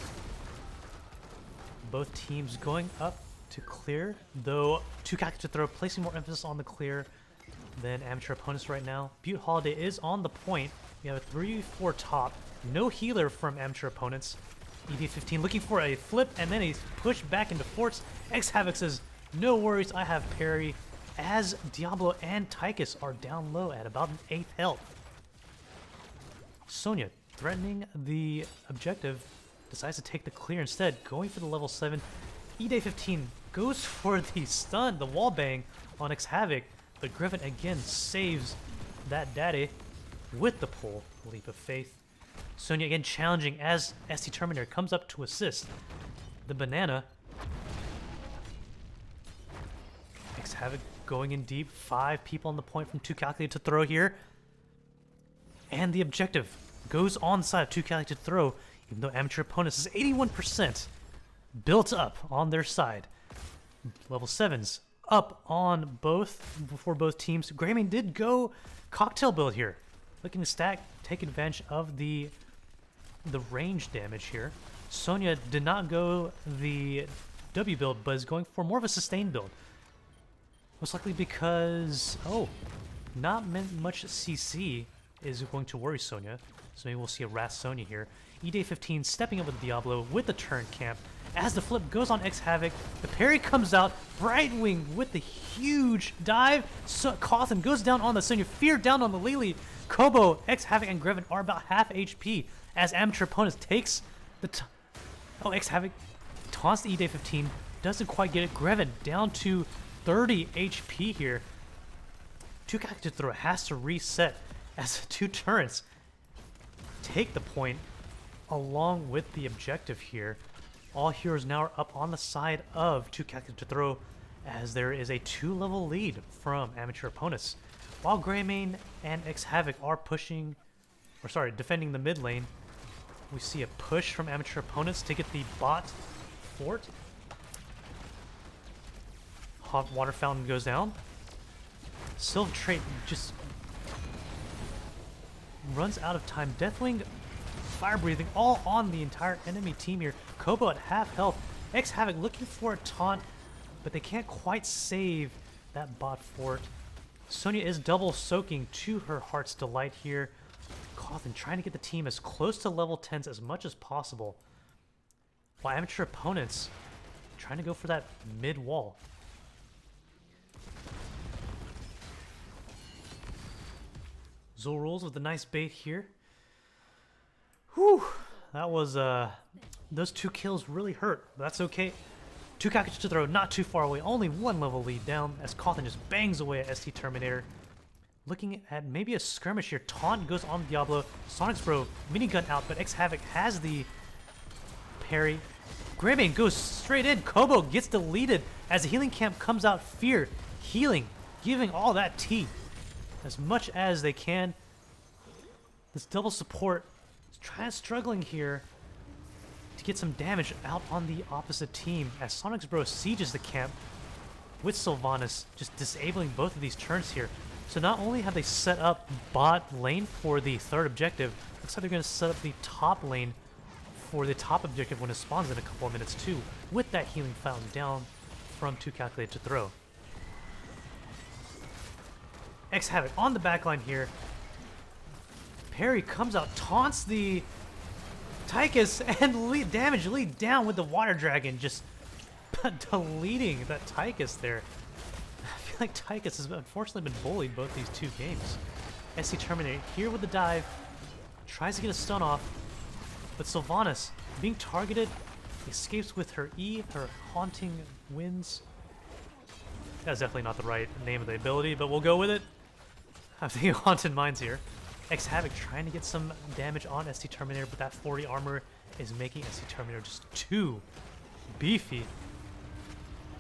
A: both teams going up to clear, though 2Calculated2Throw placing more emphasis on the clear than amateur opponents right now. Butte Holiday is on the point. We have a 3-4 top. No healer from amateur opponents. ED15 looking for a flip and then a push back into forts. X-Havoc says, no worries, I have parry, as Diablo and Tychus are down low at about an 8th health. Sonya, threatening the objective, decides to take the clear instead, going for the level 7. E-Day 15 goes for the stun, the wall bang on X-Havoc, but Griffin again saves that daddy with the pull. Leap of Faith. Sonya again challenging as ST Terminator comes up to assist. The banana. X-Havoc going in deep. 5 people on the point from 2Calculated2Throw here. And the objective goes on the side of 2Calculated2Throw, even though amateur opponents is 81% built up on their side. Level 7s up on both for both teams. Greymane did go cocktail build here. Looking to stack, take advantage of the range damage here. Sonya did not go the W build, but is going for more of a sustained build. Most likely because, not much CC is going to worry Sonya. So maybe we'll see a Wrath Sonya here. E-Day 15 stepping up with Diablo with the turn camp. As the flip goes on X-Havoc, the parry comes out. Brightwing with the huge dive. Cawthon goes down on the Sonya. Fear down on the Lily. Kobo, X-Havoc, and Grevin are about half HP as amateur opponents takes the X-Havoc taunts the E-Day 15. Doesn't quite get it. Grevin down to 30 HP here. 2Calculated2Throw has to reset as the 2 turrets take the point along with the objective here. All heroes now are up on the side of 2Calculated2Throw as there is a 2-level lead from amateur opponents. While Greymane and X-Havoc are defending the mid lane, we see a push from amateur opponents to get the bot fort. Hot water fountain goes down. Sylve Trait just runs out of time. Deathwing, fire breathing, all on the entire enemy team here. Kobo at half health. X-Havoc looking for a taunt, but they can't quite save that bot fort. Sonya is double soaking to her heart's delight here. Cawthon trying to get the team as close to level 10s as much as possible, while amateur opponents trying to go for that mid wall. Zul rolls with a nice bait here. Whew, that was those 2 kills really hurt, but that's okay. 2Calculated2Throw not too far away, only 1 level lead down as Cawthon just bangs away at ST Terminator. Looking at maybe a skirmish here. Taunt goes on Diablo. Sonic's Bro minigun out, but X-Havoc has the parry. Greymane goes straight in. Kobo gets deleted as the healing camp comes out. Fear healing, giving all that T as much as they can. This double support is struggling here to get some damage out on the opposite team as Sonic's Bro sieges the camp. with Sylvanas just disabling both of these turns here. So not only have they set up bot lane for the third objective, looks like they're going to set up the top lane for the top objective when it spawns in a couple of minutes too, with that healing fountain down from 2Calculated2Throw. Havoc on the backline here. Parry comes out, taunts the Tychus, and damage lead down with the Water Dragon, just deleting that Tychus there. I feel like Tychus has unfortunately been bullied both these two games. SC Terminator here with the dive, tries to get a stun off, but Sylvanas being targeted, escapes with her E, her Haunting Winds. That's definitely not the right name of the ability, but we'll go with it. I'm thinking Haunted Minds here. Havoc trying to get some damage on ST Terminator, but that 40 armor is making ST Terminator just too beefy.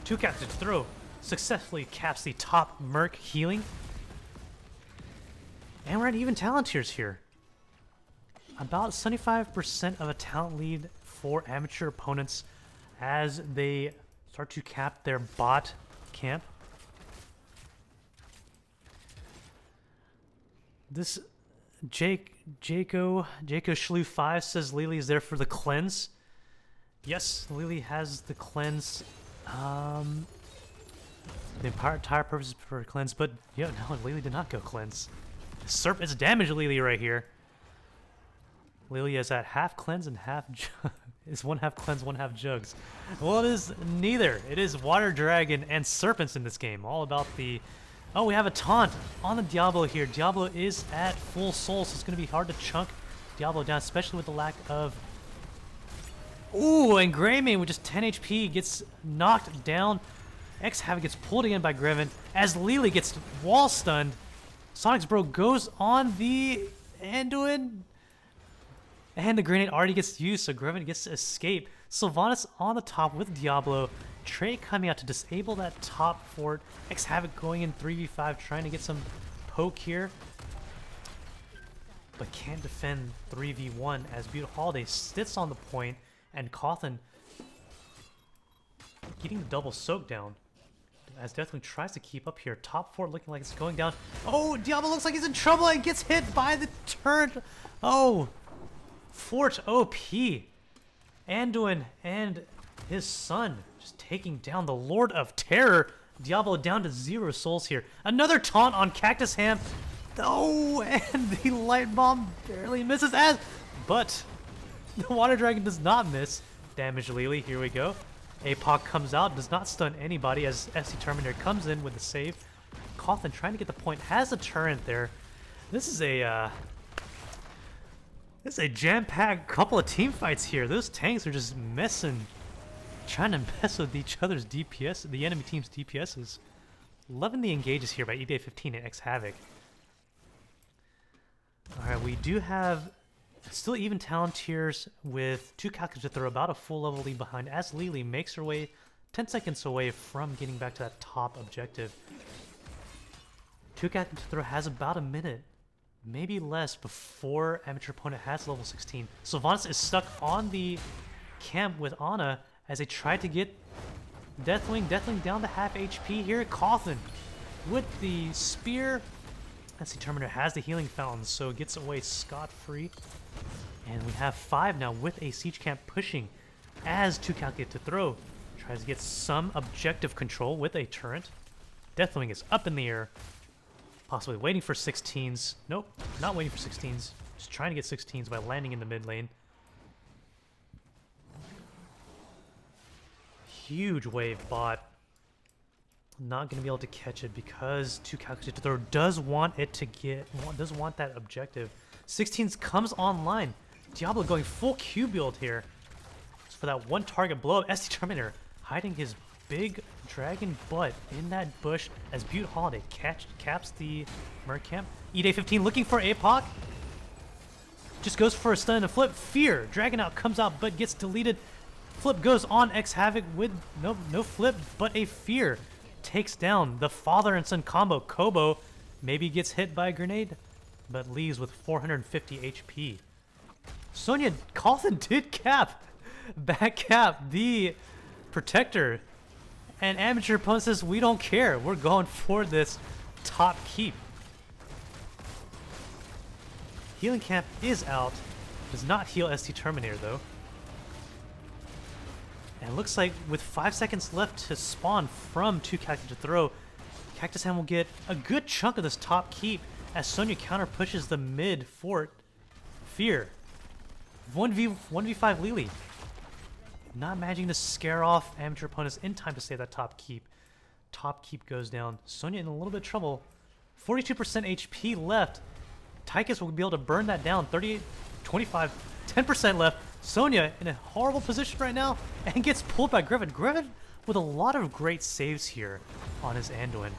A: 2Calculated2Throw successfully caps the top Merc healing. And we're at even talent tiers here. About 75% of a talent lead for amateur opponents as they start to cap their bot camp. This Jaco Shlu 5 says Lily is there for the cleanse. Yes, Lily has the cleanse. The entire purpose is for cleanse, but yeah, no, Lily did not go cleanse. Serpent's damage Lily right here. Lily is at half cleanse and half is one half cleanse, one half jugs. Well, it is neither. It is Water Dragon and Serpents in this game. All about the... Oh, we have a taunt on the Diablo here. Diablo is at full soul, so it's going to be hard to chunk Diablo down, especially with the lack of... Ooh, and Greymane with just 10 HP gets knocked down. Havoc gets pulled again by Greven as Lily gets wall stunned. Sonic's Bro goes on the Anduin, and the grenade already gets used, so Greven gets to escape. Sylvanas on the top with Diablo. Trey coming out to disable that top fort. Havoc going in 3v5, trying to get some poke here, but can't defend 3v1 as Beautiful Holiday sits on the point, and Cawthon getting the double soak down as Deathwing tries to keep up here. Top fort looking like it's going down. Oh, Diablo looks like he's in trouble and gets hit by the turret. Oh, Fort OP. Anduin and his son just taking down the Lord of Terror. Diablo down to 0 souls here. Another taunt on Cactus Ham. Oh, and the light bomb barely misses but the Water Dragon does not miss. Damage Lily, here we go. APOC comes out, does not stun anybody as SC Terminator comes in with the save. Cawthon trying to get the point, has a turret there. This is a jam-packed couple of team fights here. Those tanks are just trying to mess with each other's DPS, the enemy team's DPSs. Loving the engages here by eBay15 and Havoc. Alright, we do have still even talent tiers with 2Calculated2Throw about a full level lead behind as Lily makes her way 10 seconds away from getting back to that top objective. 2Calculated2Throw has about a minute, maybe less, before amateur opponent has level 16. Sylvanas is stuck on the camp with Ana as they try to get Deathwing down to half HP here. Cawthon with the spear. SC Terminator has the healing fountain, so it gets away scot-free. And we have 5 now with a siege camp pushing as 2Calculated2Throw tries to get some objective control with a turret. Deathwing is up in the air, possibly waiting for 16s. Nope, not waiting for 16s. Just trying to get 16s by landing in the mid lane. Huge wave bot. Not going to be able to catch it because 2Calculated2Throw does want that objective. 16s comes online. Diablo going full Q build here. So for that one target blow up, SC Terminator hiding his big dragon butt in that bush as Beaut Holiday caps the Merc camp. eDay15 looking for APOC. Just goes for a stun and a flip. Fear. Dragon out comes out but gets deleted. Flip goes on Havoc with no flip but a fear. Takes down the father and son combo. Kobo maybe gets hit by a grenade, but leaves with 450 HP. Sonya Cawthon did back cap the protector And Amateur opponent says, we don't care. We're going for this top keep. Healing camp is out. Does not heal ST Terminator though. And it looks like with 5 seconds left to spawn from 2Calculated2Throw, Cactus Hand will get a good chunk of this top keep as Sonya counter pushes the mid fort. Fear. 1v5 Lily. Not managing to scare off Amateur opponents in time to save that top keep. Top keep goes down. Sonya in a little bit of trouble. 42% HP left. Tychus will be able to burn that down. 38, 25, 10% left. Sonya in a horrible position right now and gets pulled by Griffin. Griffin with a lot of great saves here on his Anduin.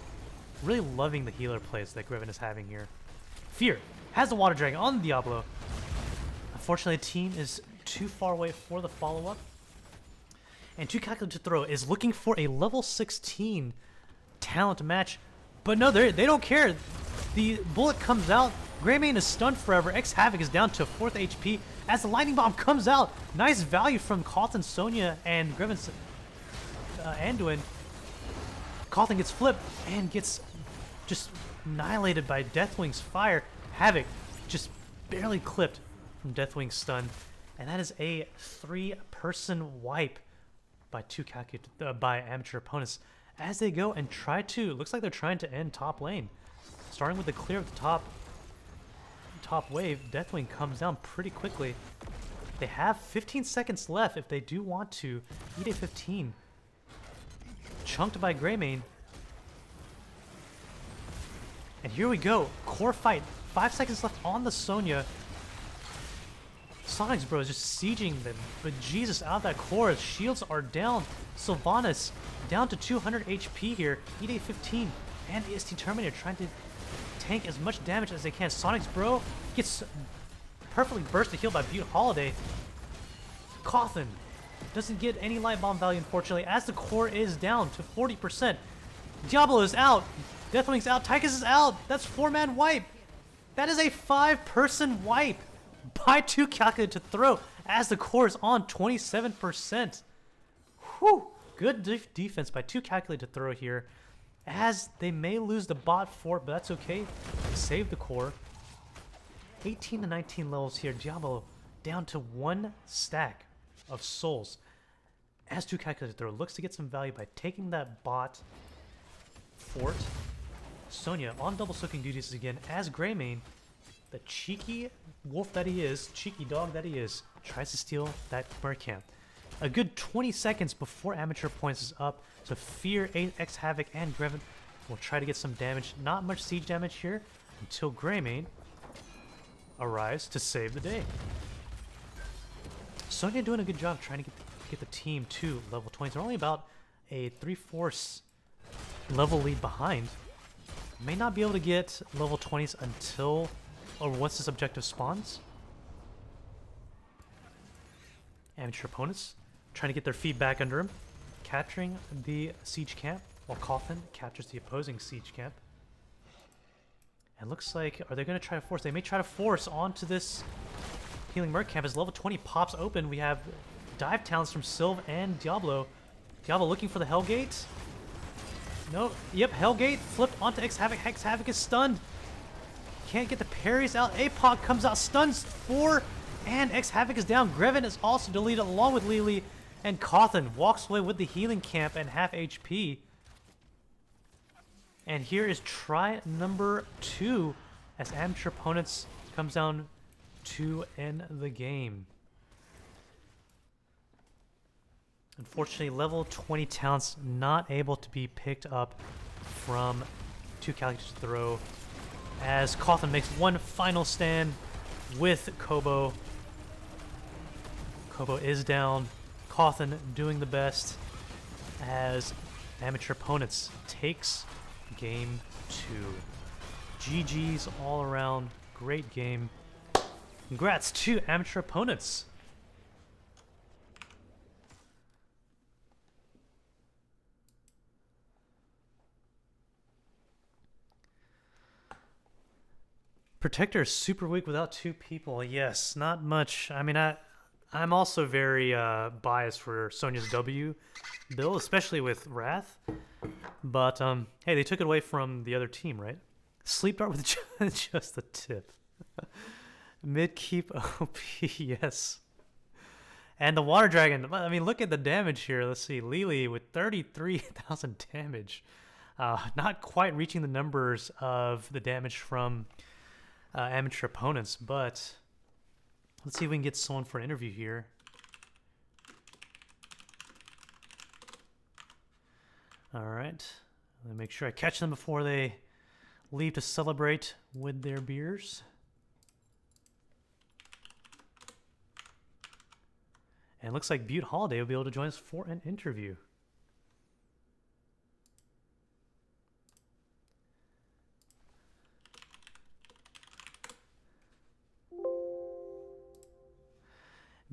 A: Really loving the healer plays that Griffin is having here. Fear has the Water Dragon on Diablo. Unfortunately, the team is too far away for the follow-up. And 2Calculated2Throw is looking for a level 16 talent match. But no, they don't care. The bullet comes out. Greymane is stunned forever. X-Havoc is down to 4th HP as the Lightning Bomb comes out. Nice value from Cawthon, Sonya, and Griffin's Anduin. Cawthon gets flipped and gets just annihilated by Deathwing's fire. Havoc just barely clipped from Deathwing's stun. And that is a 3-person wipe by by Amateur opponents as they go and try to, looks like they're trying to end top lane. Starting with the clear of the top wave, Deathwing comes down pretty quickly. They have 15 seconds left if they do want to eat a 15. Chunked by Greymane. And here we go, core fight. 5 seconds left on the Sonya. Sonic's bro is just sieging them, but Jesus out of that core. Shields are down. Sylvanas down to 200 HP here. Eat a 15, and the ST Terminator trying to tank as much damage as they can. Sonic's bro gets perfectly bursted healed by Butte Holiday. Cawthon doesn't get any light bomb value, unfortunately, as the core is down to 40%. Diablo is out. Deathwing's out. Tychus is out. That's 4-man wipe. That is a 5-person wipe by 2Calculated2Throw as the core is on 27%. Whew. Good defense by 2Calculated2Throw here, as they may lose the bot fort, but that's okay. They save the core. 18 to 19 levels here. Diablo down to 1 stack of souls as 2Calculated2Throw looks to get some value by taking that bot fort. Sonya on double soaking duties again as Greymane, the cheeky wolf that he is, cheeky dog that he is, tries to steal that Mercamp. A good 20 seconds before Amateur points is up, so Fear, X-Havoc, and Griffin will try to get some damage. Not much siege damage here until Greymane arrives to save the day. Sonya doing a good job trying to get the team to level 20. They're only about a 3/4 level lead behind. May not be able to get level 20s until, or once this objective spawns. Amateur opponents trying to get their feet back under him, capturing the siege camp, while Cawthon captures the opposing siege camp. And looks like, are they going to try to force? They may try to force onto this healing Merc camp as level 20 pops open. We have dive talents from Sylv and Diablo. Diablo looking for the Hellgate. No, yep, Hellgate flipped onto X-Havoc. X-Havoc is stunned. Can't get the parries out. APOC comes out, stuns 4, and X-Havoc is down. Greven is also deleted along with Lily, and Cawthon walks away with the healing camp and half HP. And here is try number 2 as Amateur opponents comes down to end the game. Unfortunately, level 20 talents not able to be picked up from 2Calculated2Throw as Cawthon makes one final stand with Kobo. Kobo is down. Cawthon doing the best as Amateur opponents takes game 2. GG's all around. Great game. Congrats to Amateur opponents. Protector is super weak without 2 people. Yes, not much. I mean, I'm also very biased for Sonya's W. build, especially with Wrath. But hey, they took it away from the other team, right? Sleep dart with just a tip. Mid keep OP, yes. And the water dragon. I mean, look at the damage here. Let's see, Lily with 33,000 damage. Not quite reaching the numbers of the damage from amateur opponents, but let's see if we can get someone for an interview here. All right, let me make sure I catch them before they leave to celebrate with their beers. And it looks like Butte Holiday will be able to join us for an interview.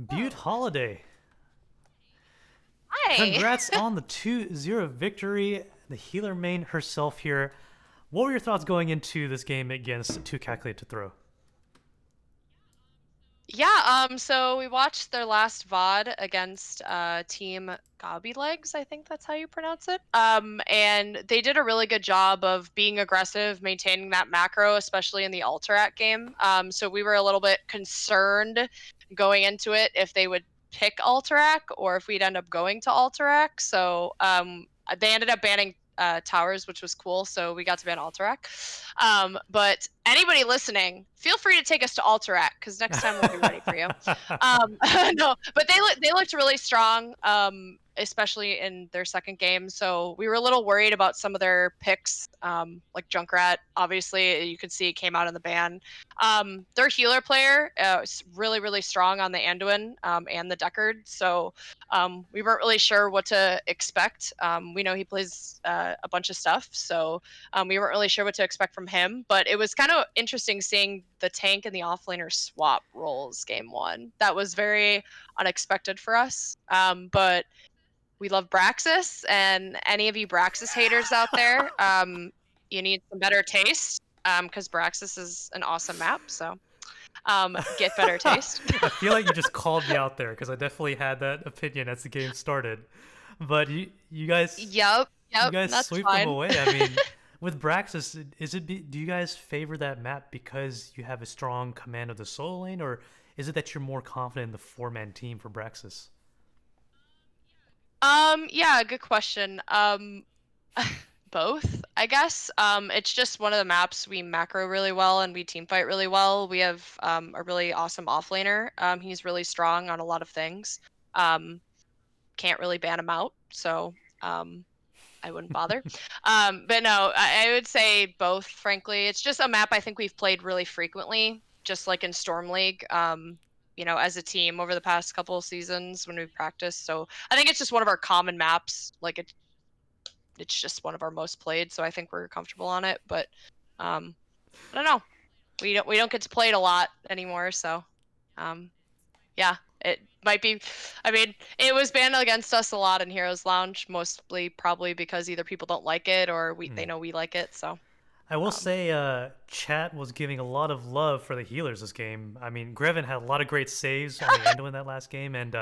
A: Butte Holiday.
B: Hi.
A: Congrats on the 2-0 victory. The healer main herself here. What were your thoughts going into this game against 2Calculated2Throw?
B: Yeah, so we watched their last VOD against Team Gobby Legs, I think that's how you pronounce it. And they did a really good job of being aggressive, maintaining that macro, especially in the Alterac game. So we were a little bit concerned going into it if they would pick Alterac or if we'd end up going to Alterac. So they ended up banning towers, which was cool. So we got to ban Alterac. But anybody listening, feel free to take us to Alterac because next time we'll be ready for you. No, but they looked really strong, especially in their second game. So we were a little worried about some of their picks, like Junkrat. Obviously, you could see it came out in the ban. Their healer player is really strong on the Anduin and the Deckard. So we weren't really sure what to expect. We know he plays a bunch of stuff, so we weren't really sure what to expect from him. But it was kind of interesting seeing the tank and the offlaner swap roles game one. That was very unexpected for us. But we love Braxis, and any of you Braxis haters out there, you need some better taste because Braxis is an awesome map. So get better taste.
A: I feel like you just called me out there because I definitely had that opinion as the game started. But you guys,
B: Yep,
A: you guys
B: that's
A: sweep
B: fine.
A: them away. I mean, with Braxis, do you guys favor that map because you have a strong command of the solo lane, or is it that you're more confident in the 4-man team for Braxis?
B: Yeah, good question. Both, I guess. It's just one of the maps we macro really well and we team fight really well. We have a really awesome offlaner. He's really strong on a lot of things. Can't really ban him out, so I wouldn't bother. But no, I would say both, frankly. It's just a map I think we've played really frequently, just like in Storm League. As a team over the past couple of seasons when we've practiced. So I think it's just one of our common maps. Like it's just one of our most played, so I think we're comfortable on it. But I don't know. We don't get to play it a lot anymore, so yeah, it might be. I mean, it was banned against us a lot in Heroes Lounge, mostly probably because either people don't like it or they know we like it. So
A: I will say, chat was giving a lot of love for the healers this game. I mean, Greven had a lot of great saves on the Anduin that last game, and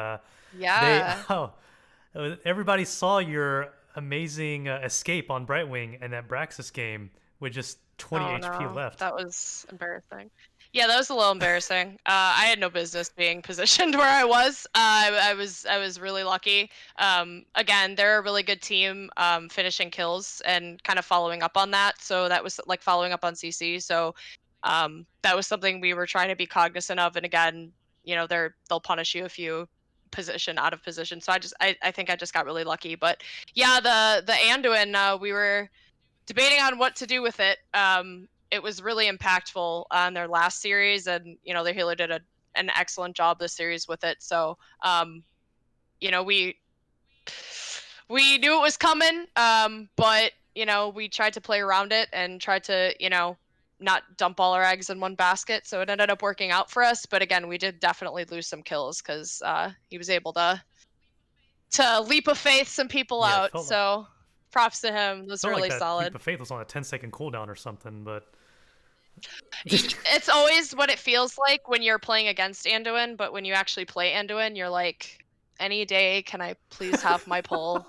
B: yeah.
A: everybody saw your amazing escape on Brightwing and that Braxis game with just 20
B: Oh
A: HP
B: no,
A: left.
B: that was embarrassing. Yeah, that was a little embarrassing. I had no business being positioned where I was. I was really lucky. Again, they're a really good team, finishing kills and kind of following up on that. So that was like following up on CC. So that was something we were trying to be cognizant of. And again, they'll punish you if you position out of position. So I think I just got really lucky. But yeah, the Anduin, we were debating on what to do with it. It was really impactful on their last series, and the healer did an excellent job this series with it. So, we knew it was coming, but we tried to play around it and tried to not dump all our eggs in one basket. So it ended up working out for us. But again, we did definitely lose some kills because he was able to leap of faith some people
A: Yeah, it
B: out.
A: felt like
B: So props to him. Those
A: felt like
B: really
A: that leap
B: solid.
A: of faith was on a 10-second cooldown or something, but
B: It's always what it feels like when you're playing against Anduin, but when you actually play Anduin, you're like, any day, can I please have my poll?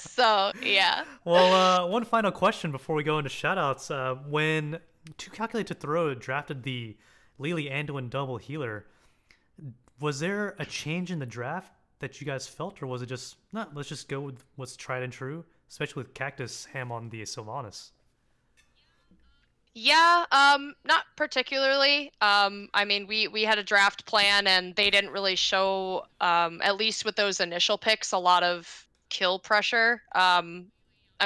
B: So yeah.
A: Well, one final question before we go into shoutouts. When 2Calculated2Throw drafted the Lily Anduin double healer, was there a change in the draft that you guys felt, or was it just, no, let's just go with what's tried and true, especially with Cactus Ham on the Sylvanas?
B: Yeah, not particularly. I mean, we had a draft plan, and they didn't really show, at least with those initial picks, a lot of kill pressure. I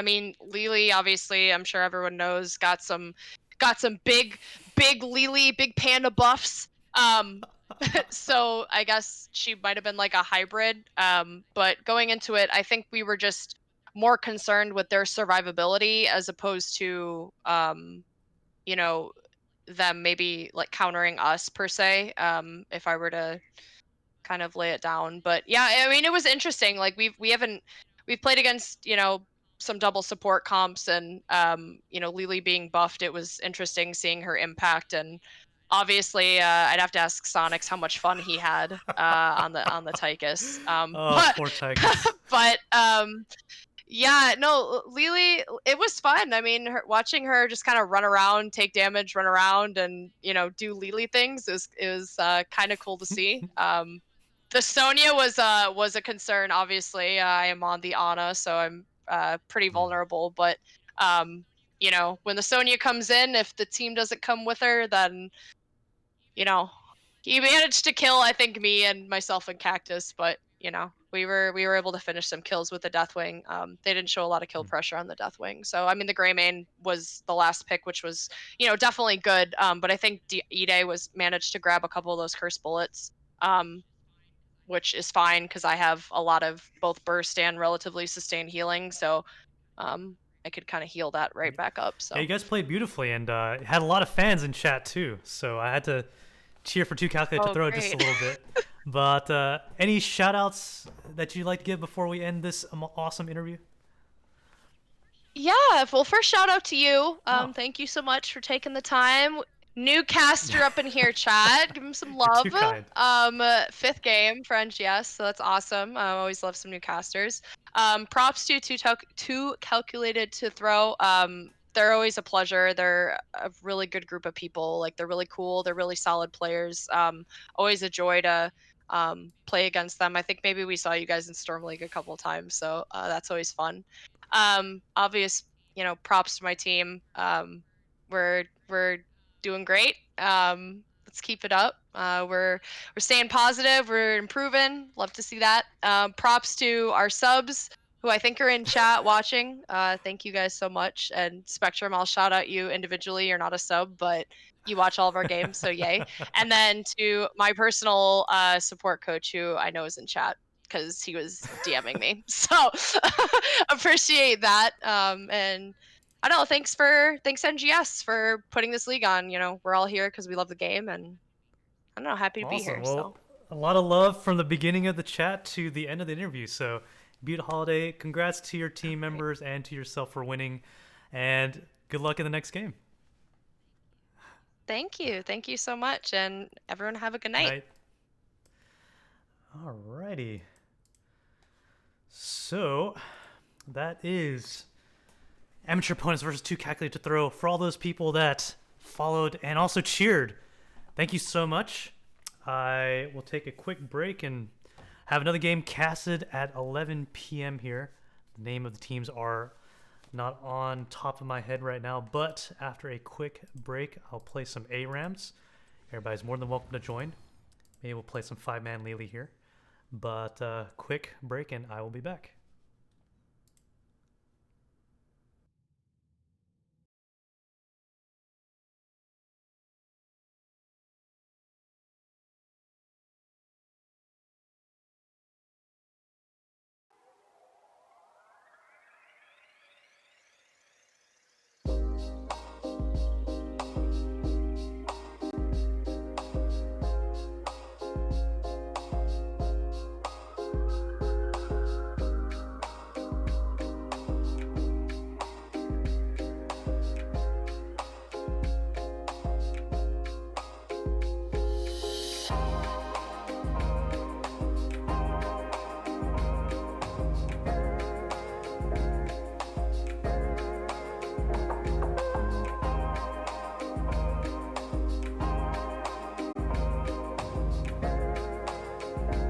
B: mean, Lily, obviously, I'm sure everyone knows, got some big Lily, big panda buffs. So I guess she might have been like a hybrid. But going into it, I think we were just more concerned with their survivability as opposed to you know, them maybe like countering us per se, if I were to kind of lay it down. But yeah, I mean, it was interesting. Like we've played against, some double support comps, and Lily being buffed, it was interesting seeing her impact. And obviously, I'd have to ask Sonics how much fun he had on the Tychus.
A: Oh,
B: But
A: poor Tychus.
B: but yeah, no, Lily, it was fun. I mean, watching her just kind of run around, take damage, run around, and do Lily things is kind of cool to see. The Sonya was a concern. Obviously, I am on the Ana, so I'm pretty
A: Yeah.
B: vulnerable. But when the Sonya comes in, if the team doesn't come with her, then you know he managed to kill, I think, me and myself and Cactus, but we were able to finish some kills with the Deathwing. They didn't show a lot of kill
A: Hmm.
B: pressure on the Deathwing, so I mean the Greymane was the last pick, which was definitely good. But I think Ide was managed to grab a couple of those curse bullets, um, which is fine because I have a lot of both burst and relatively sustained healing, so I could kind of heal that right back up.
A: Yeah, you
B: So
A: guys played beautifully and had a lot of fans in chat too. So I had to cheer for 2Calculated to
B: oh
A: throw just a
B: great.
A: little bit. But any shout outs that you'd like to give before we end this awesome interview?
B: Yeah, well, first shout out to you.
A: Oh,
B: Thank you so much for taking the time. New caster up in here, Chad. Give him some
A: you're
B: love.
A: too kind.
B: Fifth game for NGS, so that's awesome. I always love some new casters. Props to calculated to throw. They're always a pleasure. They're a really good group of people. Like they're really cool. They're really solid players. Always a joy to play against them. I think maybe we saw you guys in Storm League a couple of times, so that's always fun. Obvious, props to my team. We're doing great. Let's keep it up. We're staying positive. We're improving. Love to see that. Props to our subs who I think are in chat watching. Thank you guys so much. And Spectrum, I'll shout out you individually. You're not a sub, but you watch all of our games, so yay. And then to my personal support coach, who I know is in chat because he was DMing me. So appreciate that. And I don't know. Thanks NGS for putting this league on. We're all here because we love the game, and I don't know, happy to be
A: Awesome.
B: here. So
A: Well, a lot of love from the beginning of the chat to the end of the interview. So, beautiful holiday. Congrats to your team
B: great.
A: members and to yourself for winning. And good luck in the next game.
B: Thank you so much, and everyone have a good
A: Good
B: night.
A: night. Alrighty. So, that is Amateur Opponents versus 2Calculated2Throw. For all those people that followed and also cheered, thank you so much. I will take a quick break and have another game casted at 11 p.m. here. The name of the teams are not on top of my head right now, but after a quick break, I'll play some ARAMs. Everybody's more than welcome to join. Maybe we'll play some 5-man Lily here. But quick break and I will be back.